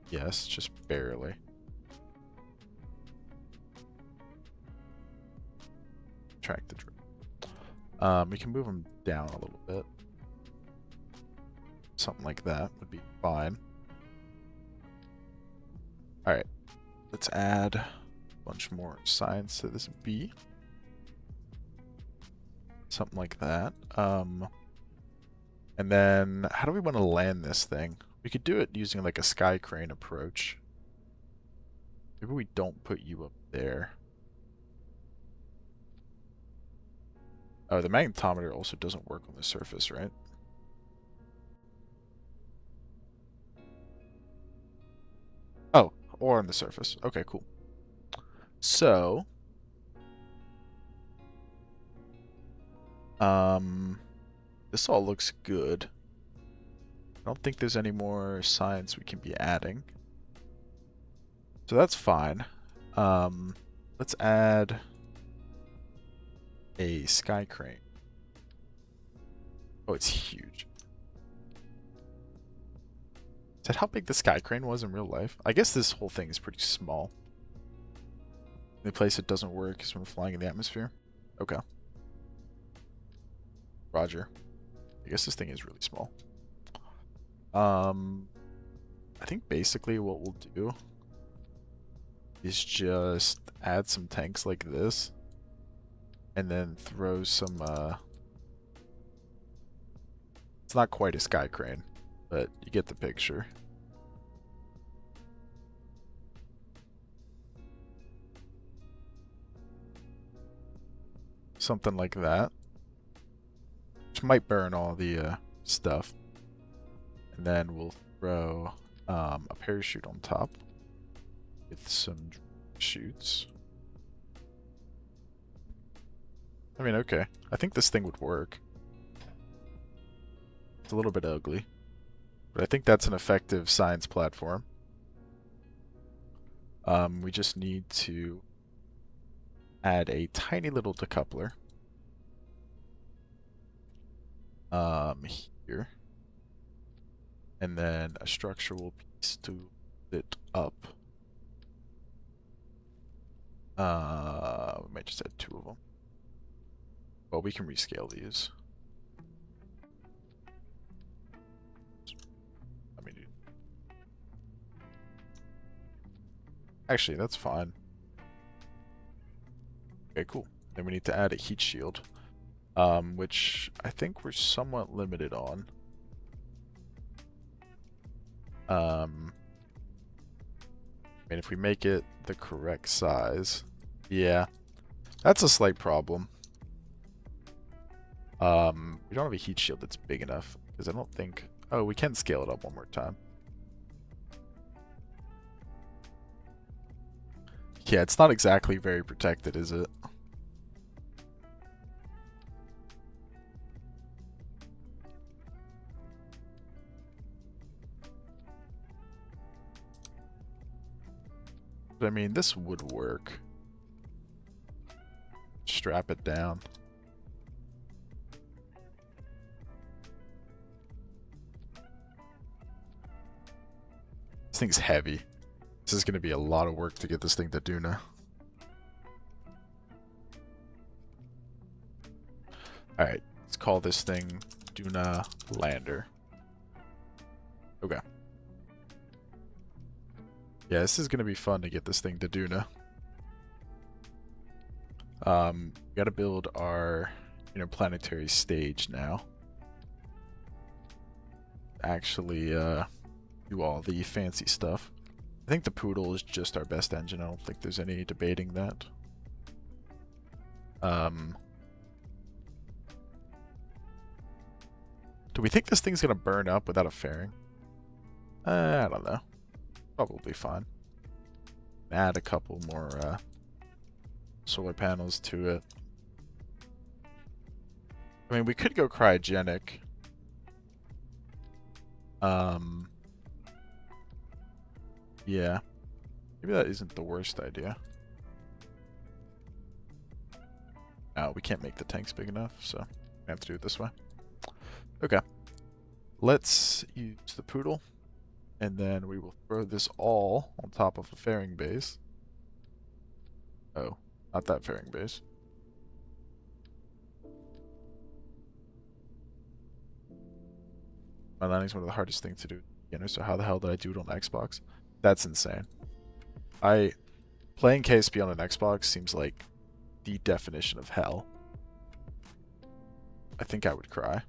Yes, just barely. Track the drill. We can move them down a little bit. Something like that would be fine. Alright, let's add a bunch more science to this B. Something like that. And then, how do we want to land this thing? We could do it using like a sky crane approach. Maybe we don't put you up there. Oh, the magnetometer also doesn't work on the surface, right? Oh, or on the surface. Okay, cool. So, this all looks good. I don't think there's any more science we can be adding. So that's fine. Let's add a sky crane. Oh, it's huge. Is that how big the sky crane was in real life? I guess this whole thing is pretty small. The place it doesn't work is when flying in the atmosphere. Okay. Roger. I guess this thing is really small. I think basically what we'll do is just add some tanks like this, and then throw some, it's not quite a sky crane, but you get the picture. Something like that. Which might burn all the stuff. And then we'll throw a parachute on top with some chutes. I mean, okay. I think this thing would work. It's a little bit ugly, but I think that's an effective science platform. We just need to add a tiny little decoupler here, and then a structural piece to it up. We might just add 2 of them. Well, we can rescale these. Let me do. Actually, that's fine. Okay, cool. Then we need to add a heat shield, which I think we're somewhat limited on. I mean, if we make it the correct size, yeah, that's a slight problem. We don't have a heat shield that's big enough, because I don't think... Oh, we can scale it up one more time. Yeah, it's not exactly very protected, is it? But I mean, this would work. Strap it down. This thing's heavy. This is going to be a lot of work to get this thing to Duna. Alright, let's call this thing Duna Lander. Okay. Yeah, this is going to be fun to get this thing to Duna. We got to build our interplanetary stage now. Actually, do all the fancy stuff. I think the Poodle is just our best engine. I don't think there's any debating that. Do we think this thing's gonna burn up without a fairing? I don't know. Probably fine. Add a couple more solar panels to it. I mean, we could go cryogenic. Yeah. Maybe that isn't the worst idea. No, we can't make the tanks big enough, so we have to do it this way. Okay. Let's use the Poodle, and then we will throw this all on top of the fairing base. Oh, not that fairing base. My landing is one of the hardest things to do, so how the hell did I do it on Xbox? That's insane. Playing KSP on an Xbox seems like the definition of hell. I think I would cry.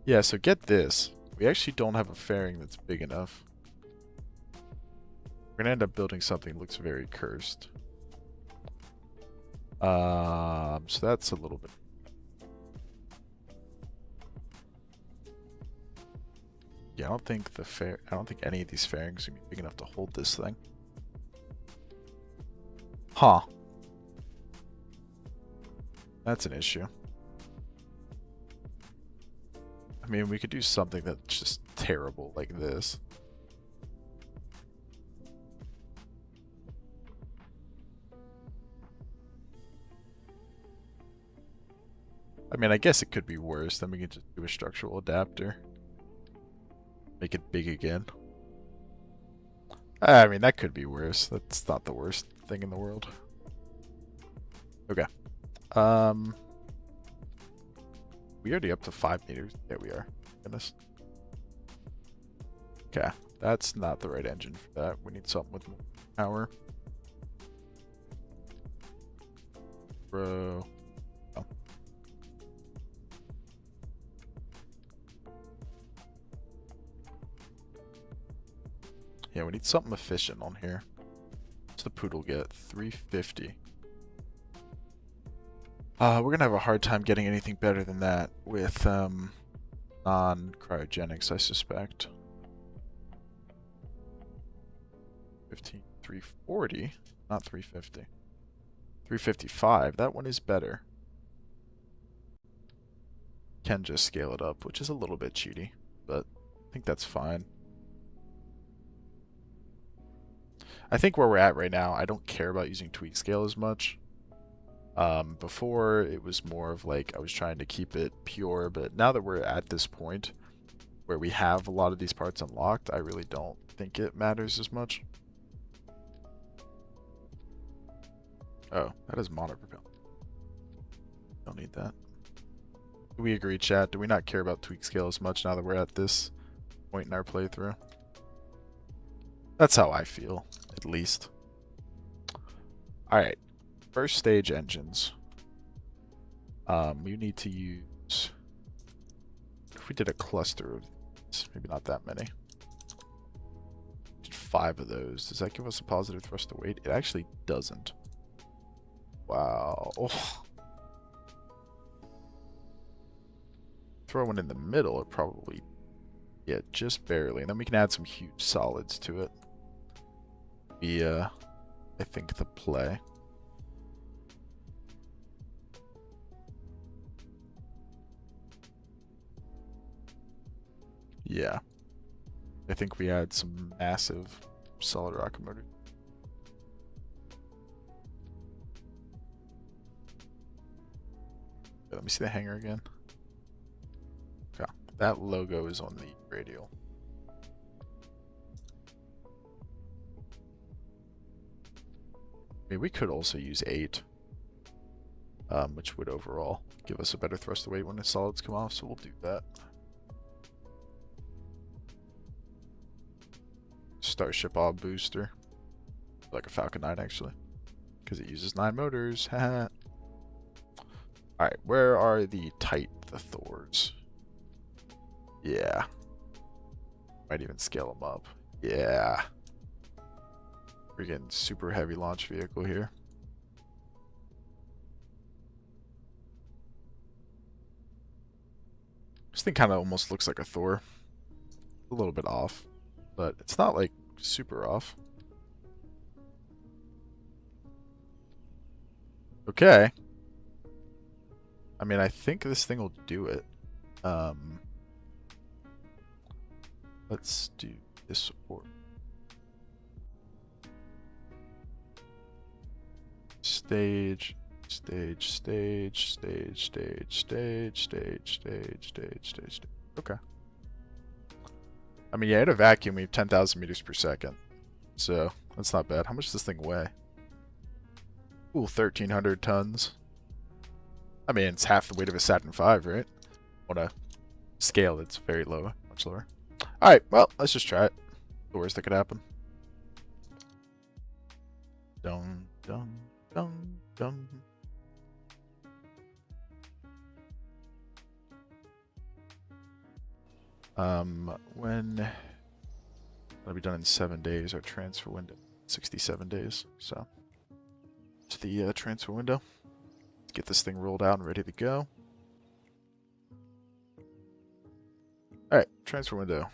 Yeah, so get this. We actually don't have a fairing that's big enough. We're gonna end up building something that looks very cursed. So that's a little bit. Yeah, I don't think any of these fairings are gonna be big enough to hold this thing. Huh. That's an issue. I mean, we could do something that's just terrible like this. I mean, I guess it could be worse. Then we can just do a structural adapter. Make it big again. I mean, that could be worse. That's not the worst thing in the world. Okay. We already up to 5 meters. Yeah, we are. Goodness. Okay, that's not the right engine for that. We need something with more power. Bro. Oh. Yeah, we need something efficient on here. What's the Poodle get? 350. We're gonna have a hard time getting anything better than that with non-cryogenics, I suspect. 340, not 350. 355. That one is better. Can just scale it up, which is a little bit cheaty, but I think that's fine. I think where we're at right now, I don't care about using tweak scale as much. Before, it was more of like I was trying to keep it pure, but now that we're at this point where we have a lot of these parts unlocked, I really don't think it matters as much. Oh, that is monopropellant. Don't need that. Do we agree, chat? Do we not care about tweak scale as much now that we're at this point in our playthrough? That's how I feel, at least. Alright. First stage engines. We need to use... If we did a cluster of these, maybe not that many. 5 of those. Does that give us a positive thrust to weight? It actually doesn't. Wow. Oh. Throw one in the middle, it probably... Yeah, just barely. And then we can add some huge solids to it. Be, I think, the play. Yeah. I think we add some massive solid rocket motor. Let me see the hanger again. Okay. That logo is on the radial. I mean, we could also use 8. Which would overall give us a better thrust to weight when the solids come off, so we'll do that. Starship Ob booster. Like a Falcon 9 actually. Because it uses 9 motors. Haha. Alright, where are the Thors? Yeah. Might even scale them up. Yeah. We're getting super heavy launch vehicle here. This thing kind of almost looks like a Thor. A little bit off. But it's not like super off. Okay. I mean, I think this thing will do it. Let's do this support. Stage, stage, stage, stage, stage, stage, stage, stage, stage, stage. Okay. I mean, yeah, in a vacuum, we have 10,000 meters per second. So, that's not bad. How much does this thing weigh? Ooh, 1,300 tons. I mean, it's half the weight of a Saturn V, right? On a scale that's very low, much lower. Alright, well, let's just try it. The worst that could happen. Dum, dum, dum, dum. When that'll be done in 7 days, our transfer window 67 days. So to the transfer window. Let's get this thing rolled out and ready to go. Alright, transfer window.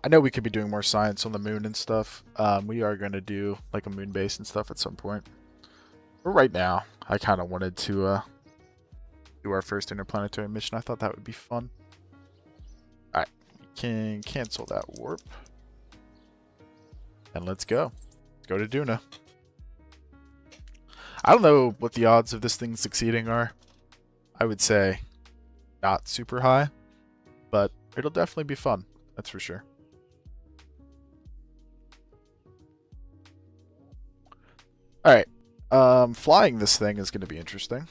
I know we could be doing more science on the moon and stuff. We are going to do like a moon base and stuff at some point. But right now, I kind of wanted to do our first interplanetary mission. I thought that would be fun. Alright, we can cancel that warp. And let's go. Let's go to Duna. I don't know what the odds of this thing succeeding are. I would say not super high, but it'll definitely be fun. That's for sure. Alright, flying this thing is going to be interesting.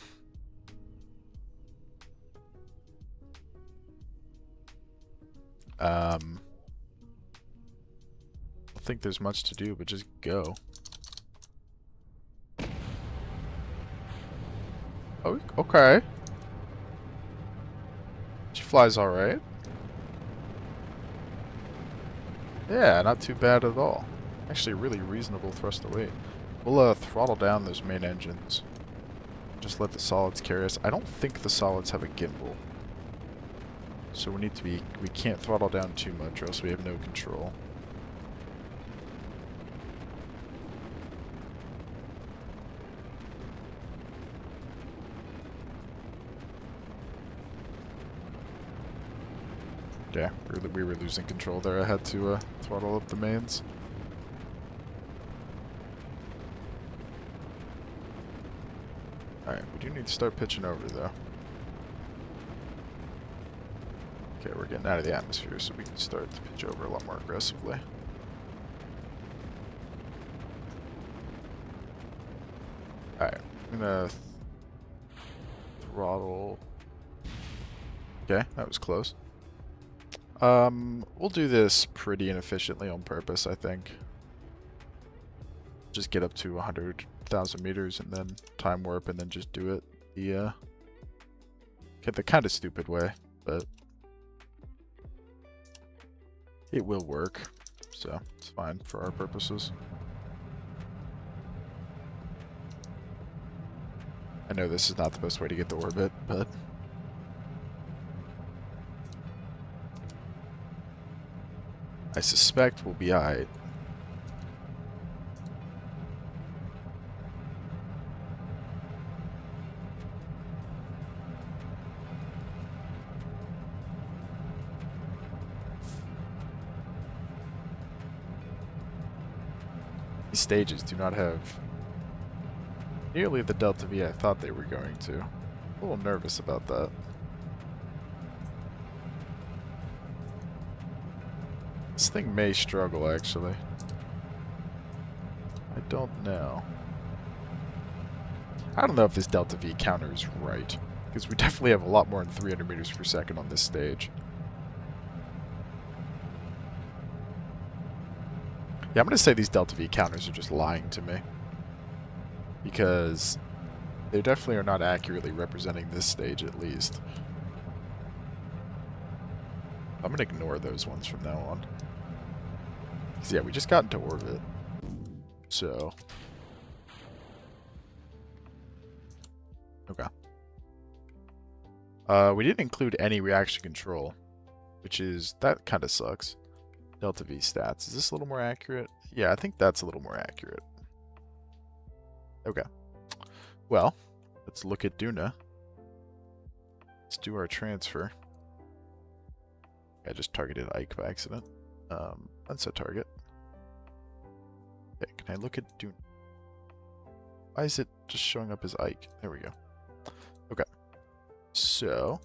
I don't think there's much to do, but just go. Oh, okay. She flies alright. Yeah, not too bad at all. Actually, really reasonable thrust to weight. We'll throttle down those main engines. Just let the solids carry us. I don't think the solids have a gimbal. So we can't throttle down too much or else we have no control. Yeah, we were losing control there. I had to throttle up the mains. Alright, we do need to start pitching over though. Okay, we're getting out of the atmosphere so we can start to pitch over a lot more aggressively. Alright, I'm gonna throttle. Okay, that was close. We'll do this pretty inefficiently on purpose, I think. Just get up to 100,000 meters and then time warp and then just do it the kind of stupid way, but it will work, so it's fine for our purposes. I know this is not the best way to get to orbit, but I suspect we'll be alright. These stages do not have nearly the delta V I thought they were going to. A little nervous about that. This thing may struggle, actually. I don't know. I don't know if this delta V counter is right, because we definitely have a lot more than 300 meters per second on this stage. Yeah, I'm going to say these delta V counters are just lying to me, because they definitely are not accurately representing this stage, at least. I'm going to ignore those ones from now on. Because, yeah, we just got into orbit. So. Okay. We didn't include any reaction control, that kind of sucks. Delta V stats. Is this a little more accurate? Yeah, I think that's a little more accurate. Okay. Well, let's look at Duna. Let's do our transfer. I just targeted Ike by accident. Unset target. Okay, can I look at Duna? Why is it just showing up as Ike? There we go. Okay. So,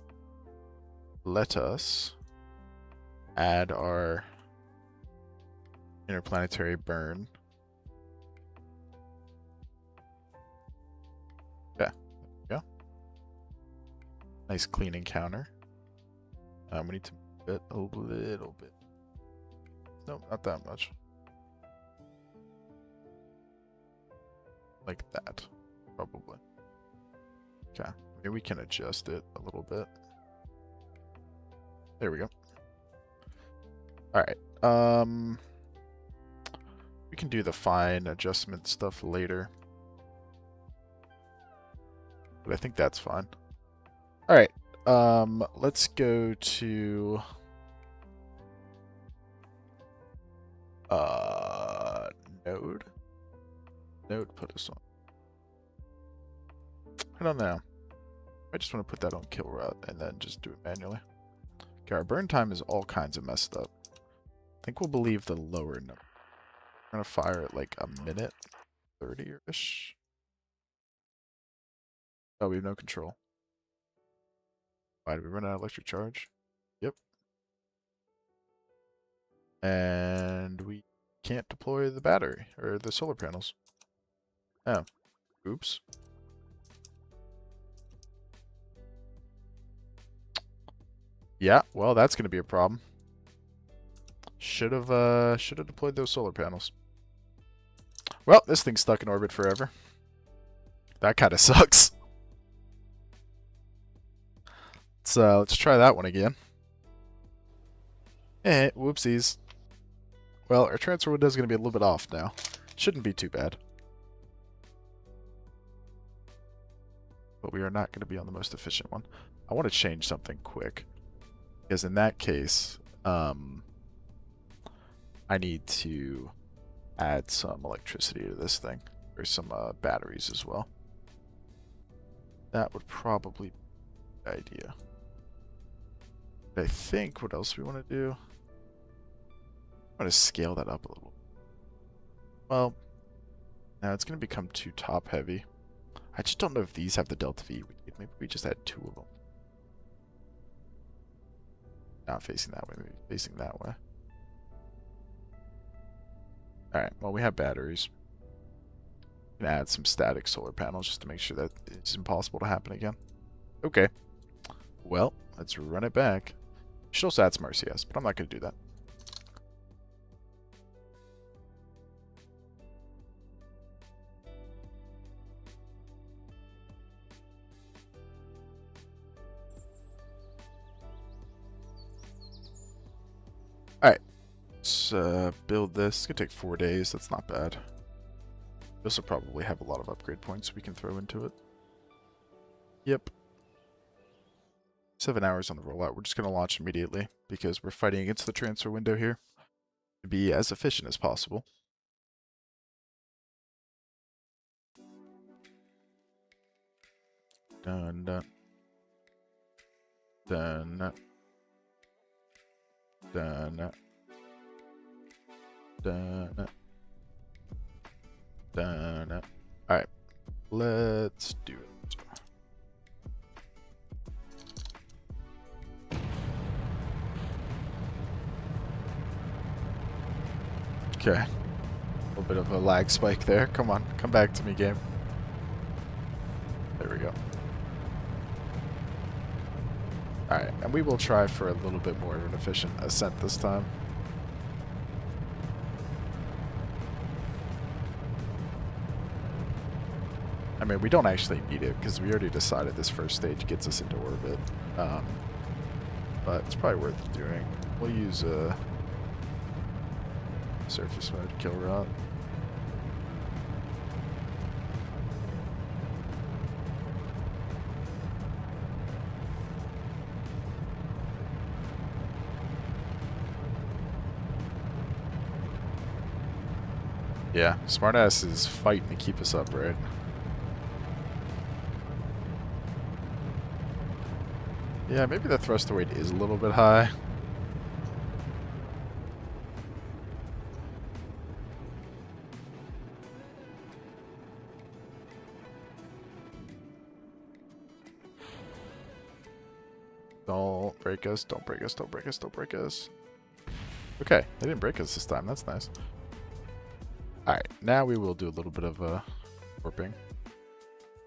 let us add our interplanetary burn. Yeah, there we go. Nice clean encounter. We need to move it a little bit. Nope, not that much. Like that, probably. Okay, maybe we can adjust it a little bit. There we go. Alright, we can do the fine adjustment stuff later. But I think that's fine. Alright, let's go to node. Node put us on. I don't know. I just want to put that on kill route and then just do it manually. Okay, our burn time is all kinds of messed up. I think we'll believe the lower number. We're gonna fire at like a minute 30-ish. Oh, we have no control. Why did we run out of electric charge? Yep. And we can't deploy the battery or the solar panels. Oh. Oops. Yeah, well, that's going to be a problem. Should have deployed those solar panels. Well, this thing's stuck in orbit forever. That kind of sucks. Let's try that one again. Whoopsies. Well, our transfer window is going to be a little bit off now. Shouldn't be too bad. But we are not going to be on the most efficient one. I want to change something quick. Because in that case, I need to add some electricity to this thing. Or some batteries as well. That would probably be the idea. But I think what else we want to do? I want to scale that up a little. Well, now it's going to become too top heavy. I just don't know if these have the delta V. Maybe we just add 2 of them. Not facing that way, maybe facing that way. Alright, well we have batteries. I'm going to add some static solar panels just to make sure that it's impossible to happen again. Okay. Well, let's run it back. Should also add some RCS, but I'm not going to do that. Alright, let's build this. It's going to take 4 days. That's not bad. This will probably have a lot of upgrade points we can throw into it. Yep. 7 hours on the rollout. We're just going to launch immediately because we're fighting against the transfer window here to be as efficient as possible. Dun, dun. Dun. Dun. Dun. Dun. Alright, let's do it. Okay. A little bit of a lag spike there. Come on, come back to me, game. There we go. Alright, and we will try for a little bit more of an efficient ascent this time. I mean, we don't actually need it because we already decided this first stage gets us into orbit. But it's probably worth doing. We'll use surface mode kill route. Yeah, smartass is fighting to keep us upright. Yeah, maybe the thruster weight is a little bit high. Don't break us, don't break us, don't break us, don't break us. Okay, they didn't break us this time, that's nice. Alright, now we will do a little bit of warping.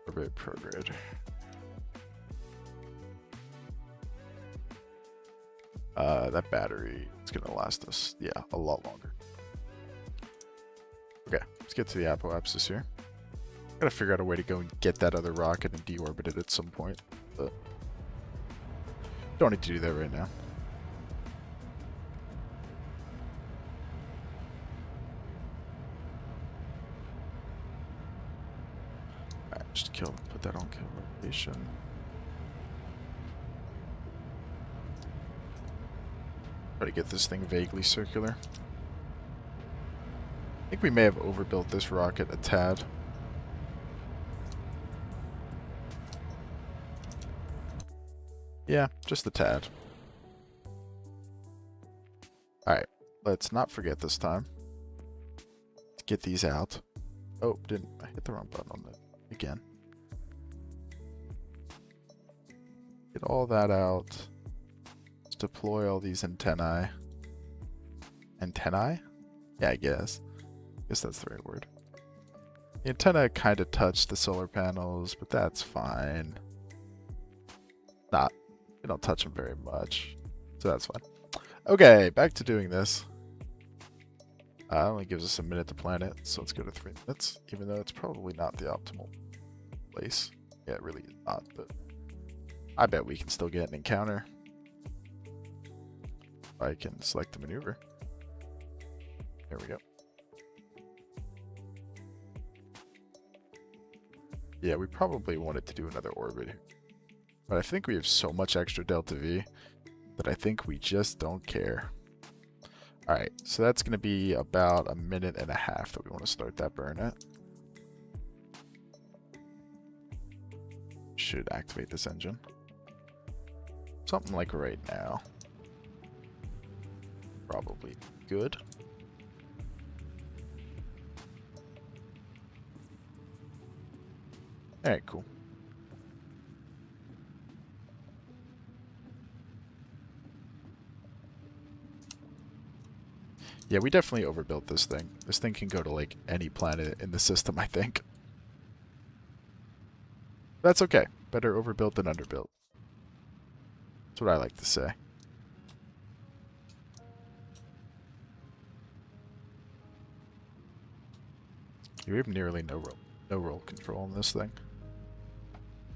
Orbit prograde. That battery is going to last us, yeah, a lot longer. Okay, let's get to the apoapsis here. Gotta figure out a way to go and get that other rocket and deorbit it at some point, but don't need to do that right now. Alright, just put that on kill rotation. Try to get this thing vaguely circular. I think we may have overbuilt this rocket a tad. Yeah, just a tad. Alright, let's not forget this time to get these out. Oh, I hit the wrong button on that again. Get all that out. Let's deploy all these antennae. Antennae? Yeah, I guess. That's the right word. The antenna kind of touched the solar panels, but that's fine. You don't touch them very much, so that's fine. Okay, back to doing this. Only gives us a minute to plan it, so let's go to 3 minutes, even though it's probably not the optimal place. Yeah, it really is not, but I bet we can still get an encounter. I can select the maneuver. There we go. Yeah, we probably wanted to do another orbit here. But I think we have so much extra delta V that I think we just don't care. Alright, so that's going to be about a minute and a half that we want to start that burn at. Should activate this engine. Something like right now. Probably good. Alright, cool. Yeah, we definitely overbuilt this thing. This thing can go to, like, any planet in the system, I think. That's okay. Better overbuilt than underbuilt. That's what I like to say. We have nearly no roll control on this thing.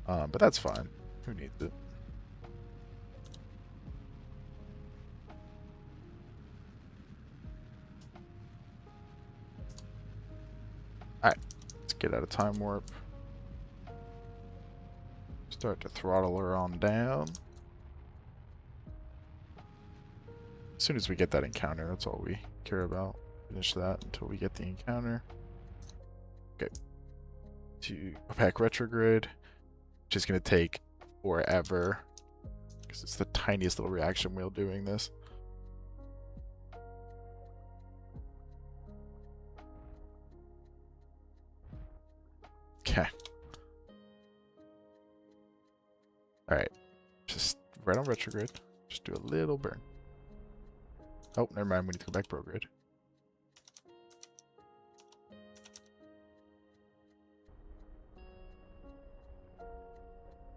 But that's fine. Who needs it? Alright, let's get out of time warp. Start to throttle her on down. As soon as we get that encounter, that's all we care about. Finish that until we get the encounter. Okay. To opaque retrograde, which is going to take forever because it's the tiniest little reaction wheel doing this. Okay. Alright. Just right on retrograde. Just do a little burn. Oh, never mind. We need to go back prograde.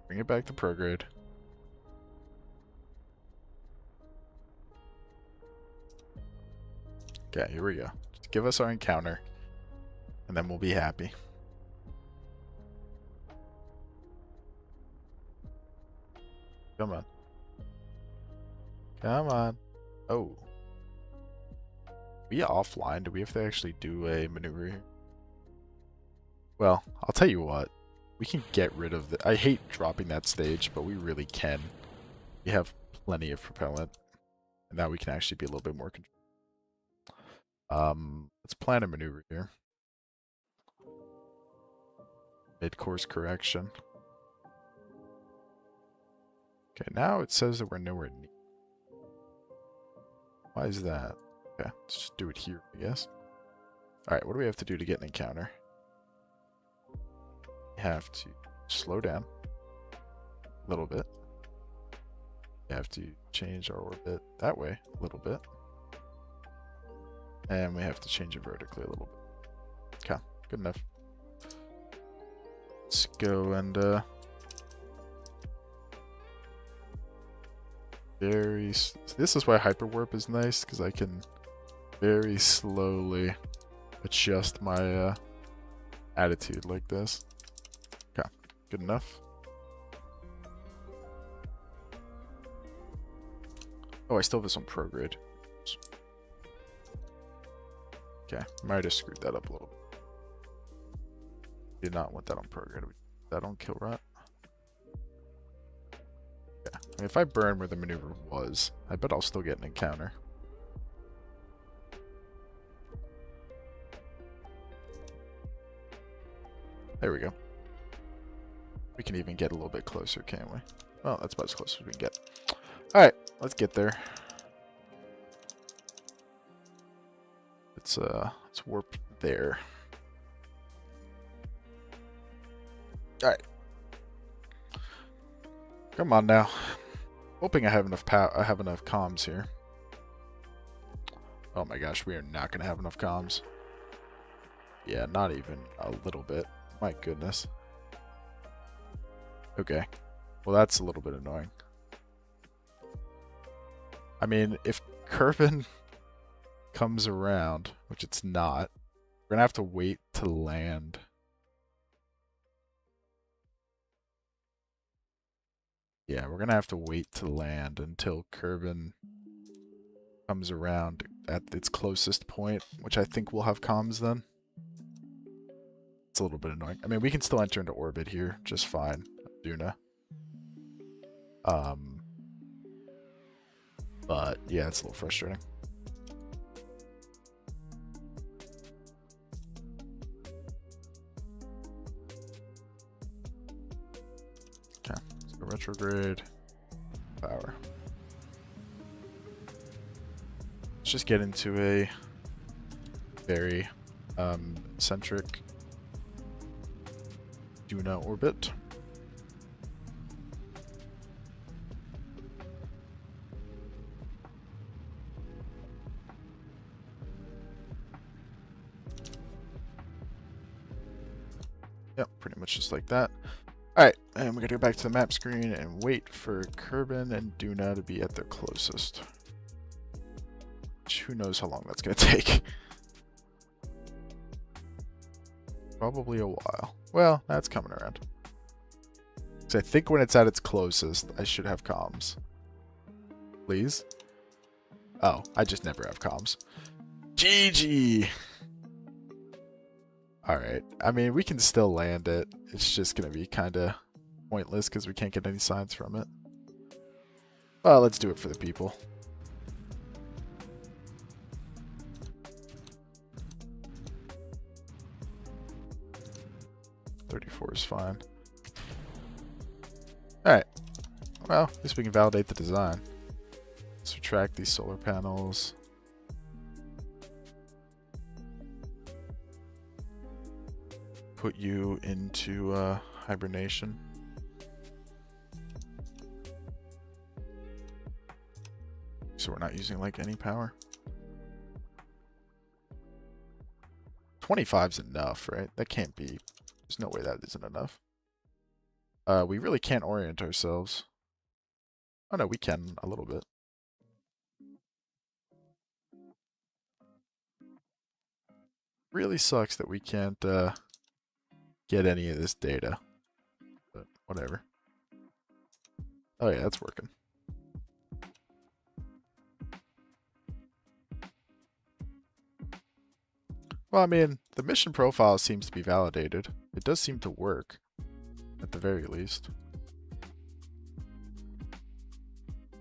Bring it back to prograde. Okay, here we go. Just give us our encounter, and then we'll be happy. Come on. Come on. Oh. We offline? Do we have to actually do a maneuver here? Well, I'll tell you what. We can get rid of the... I hate dropping that stage, but we really can. We have plenty of propellant. And now we can actually be a little bit more control. Let's plan a maneuver here. Mid-course correction. Okay, now it says that we're nowhere near. Why is that? Okay, let's just do it here, I guess. Alright, what do we have to do to get an encounter? We have to slow down a little bit. We have to change our orbit that way a little bit. And we have to change it vertically a little bit. Okay, good enough. Let's go and this is why hyperwarp is nice, because I can very slowly adjust my attitude like this. Okay, good enough. Oh, I still have this on prograde. Okay, might have screwed that up a little bit. Did not want that on prograde. That on kill rat. Yeah, I mean, if I burn where the maneuver was, I bet I'll still get an encounter. There we go. We can even get a little bit closer, can't we? Well, that's about as close as we can get. Alright, let's get there. Let's warp there. Alright. Come on now. Hoping I have enough I have enough comms here. Oh my gosh, we are not gonna have enough comms. Yeah, not even a little bit. My goodness. Okay. Well, that's a little bit annoying. I mean, if Kerbin comes around, which it's not, we're gonna have to wait to land. Yeah, we're gonna have to wait to land until Kerbin comes around at its closest point, which I think we'll have comms then. It's a little bit annoying. I mean, we can still enter into orbit here just fine, Duna. But yeah, it's a little frustrating. Okay, so retrograde power. Let's just get into a very centric Duna orbit. Yep, pretty much just like that. Alright, and we gotta go back to the map screen and wait for Kerbin and Duna to be at their closest. Which, who knows how long that's gonna take. Probably a while. Well, that's coming around. So I think when it's at its closest, I should have comms. Please? Oh, I just never have comms. GG! Alright, I mean, we can still land it. It's just going to be kind of pointless because we can't get any signs from it. Well, let's do it for the people. $34 is fine. Alright, well, at least we can validate the design. Let's retract these solar panels. Put you into hibernation. So we're not using like any power. 25's enough, right? That can't be. There's no way that isn't enough. We really can't orient ourselves. Oh no, we can a little bit. Really sucks that we can't get any of this data, but whatever. Oh yeah, that's working. Well, I mean, the mission profile seems to be validated. It does seem to work, at the very least.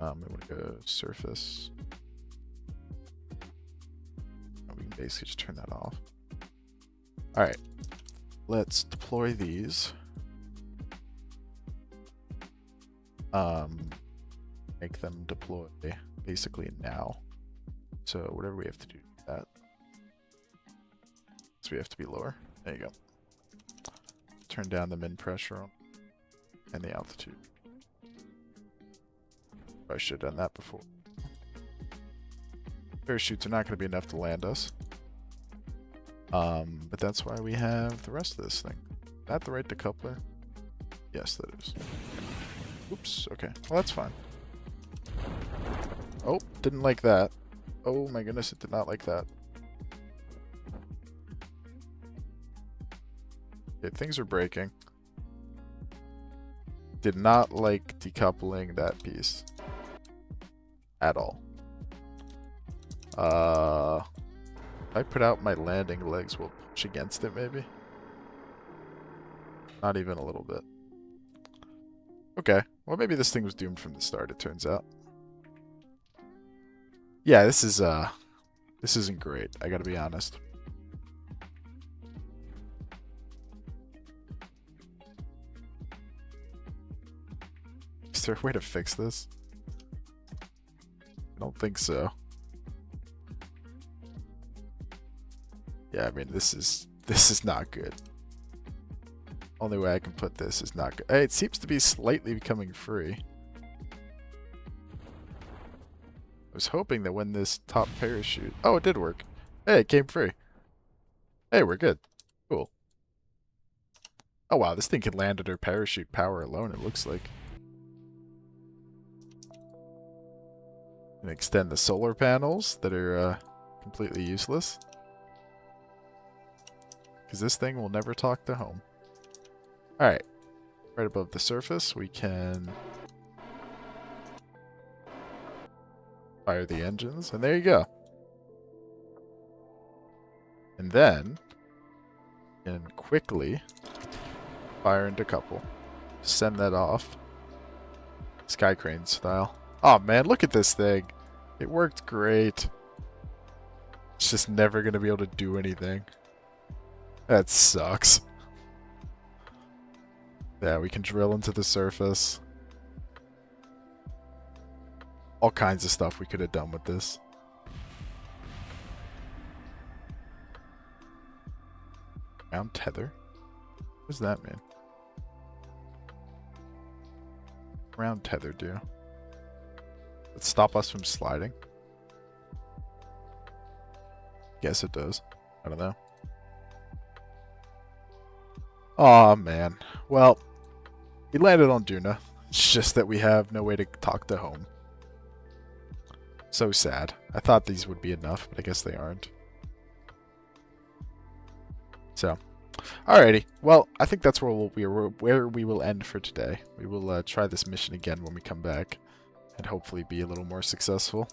We want to go surface. We can basically just turn that off. Alright. Let's deploy these. Make them deploy basically now. So whatever we have to do that. So we have to be lower. There you go. Turn down the min pressure on and the altitude. I should have done that before. Parachutes are not going to be enough to land us. But that's why we have the rest of this thing. Is that the right decoupler? Yes, that is. Oops, okay. Well, that's fine. Oh, didn't like that. Oh my goodness, it did not like that. Okay, things are breaking. Did not like decoupling that piece. At all. If I put out my landing legs, will push against it maybe? Not even a little bit. Okay. Well, maybe this thing was doomed from the start, it turns out. Yeah, this isn't great, I gotta be honest. Is there a way to fix this? I don't think so. Yeah, I mean, this is not good. Only way I can put this is not good. Hey, it seems to be slightly becoming free. I was hoping that when this top parachute... Oh, it did work. Hey, it came free. Hey, we're good. Cool. Oh, wow, this thing can land under parachute power alone, it looks like. And extend the solar panels that are completely useless. Because this thing will never talk to home. Alright. Right above the surface, we can fire the engines, and there you go. And then, you can quickly fire into couple. Send that off. Sky crane style. Oh man, look at this thing. It worked great. It's just never going to be able to do anything. That sucks. Yeah, we can drill into the surface. All kinds of stuff we could have done with this. Ground tether? What does that mean? Ground tether do? Let's stop us from sliding. Guess it does. I don't know. Aw, man. Well, we landed on Duna. It's just that we have no way to talk to home. So sad. I thought these would be enough, but I guess they aren't. So, alrighty. Well, I think that's where we will end for today. We will try this mission again when we come back, and hopefully be a little more successful.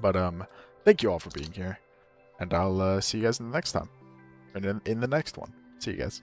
But thank you all for being here, and I'll see you guys in the next time, and in the next one. See you guys.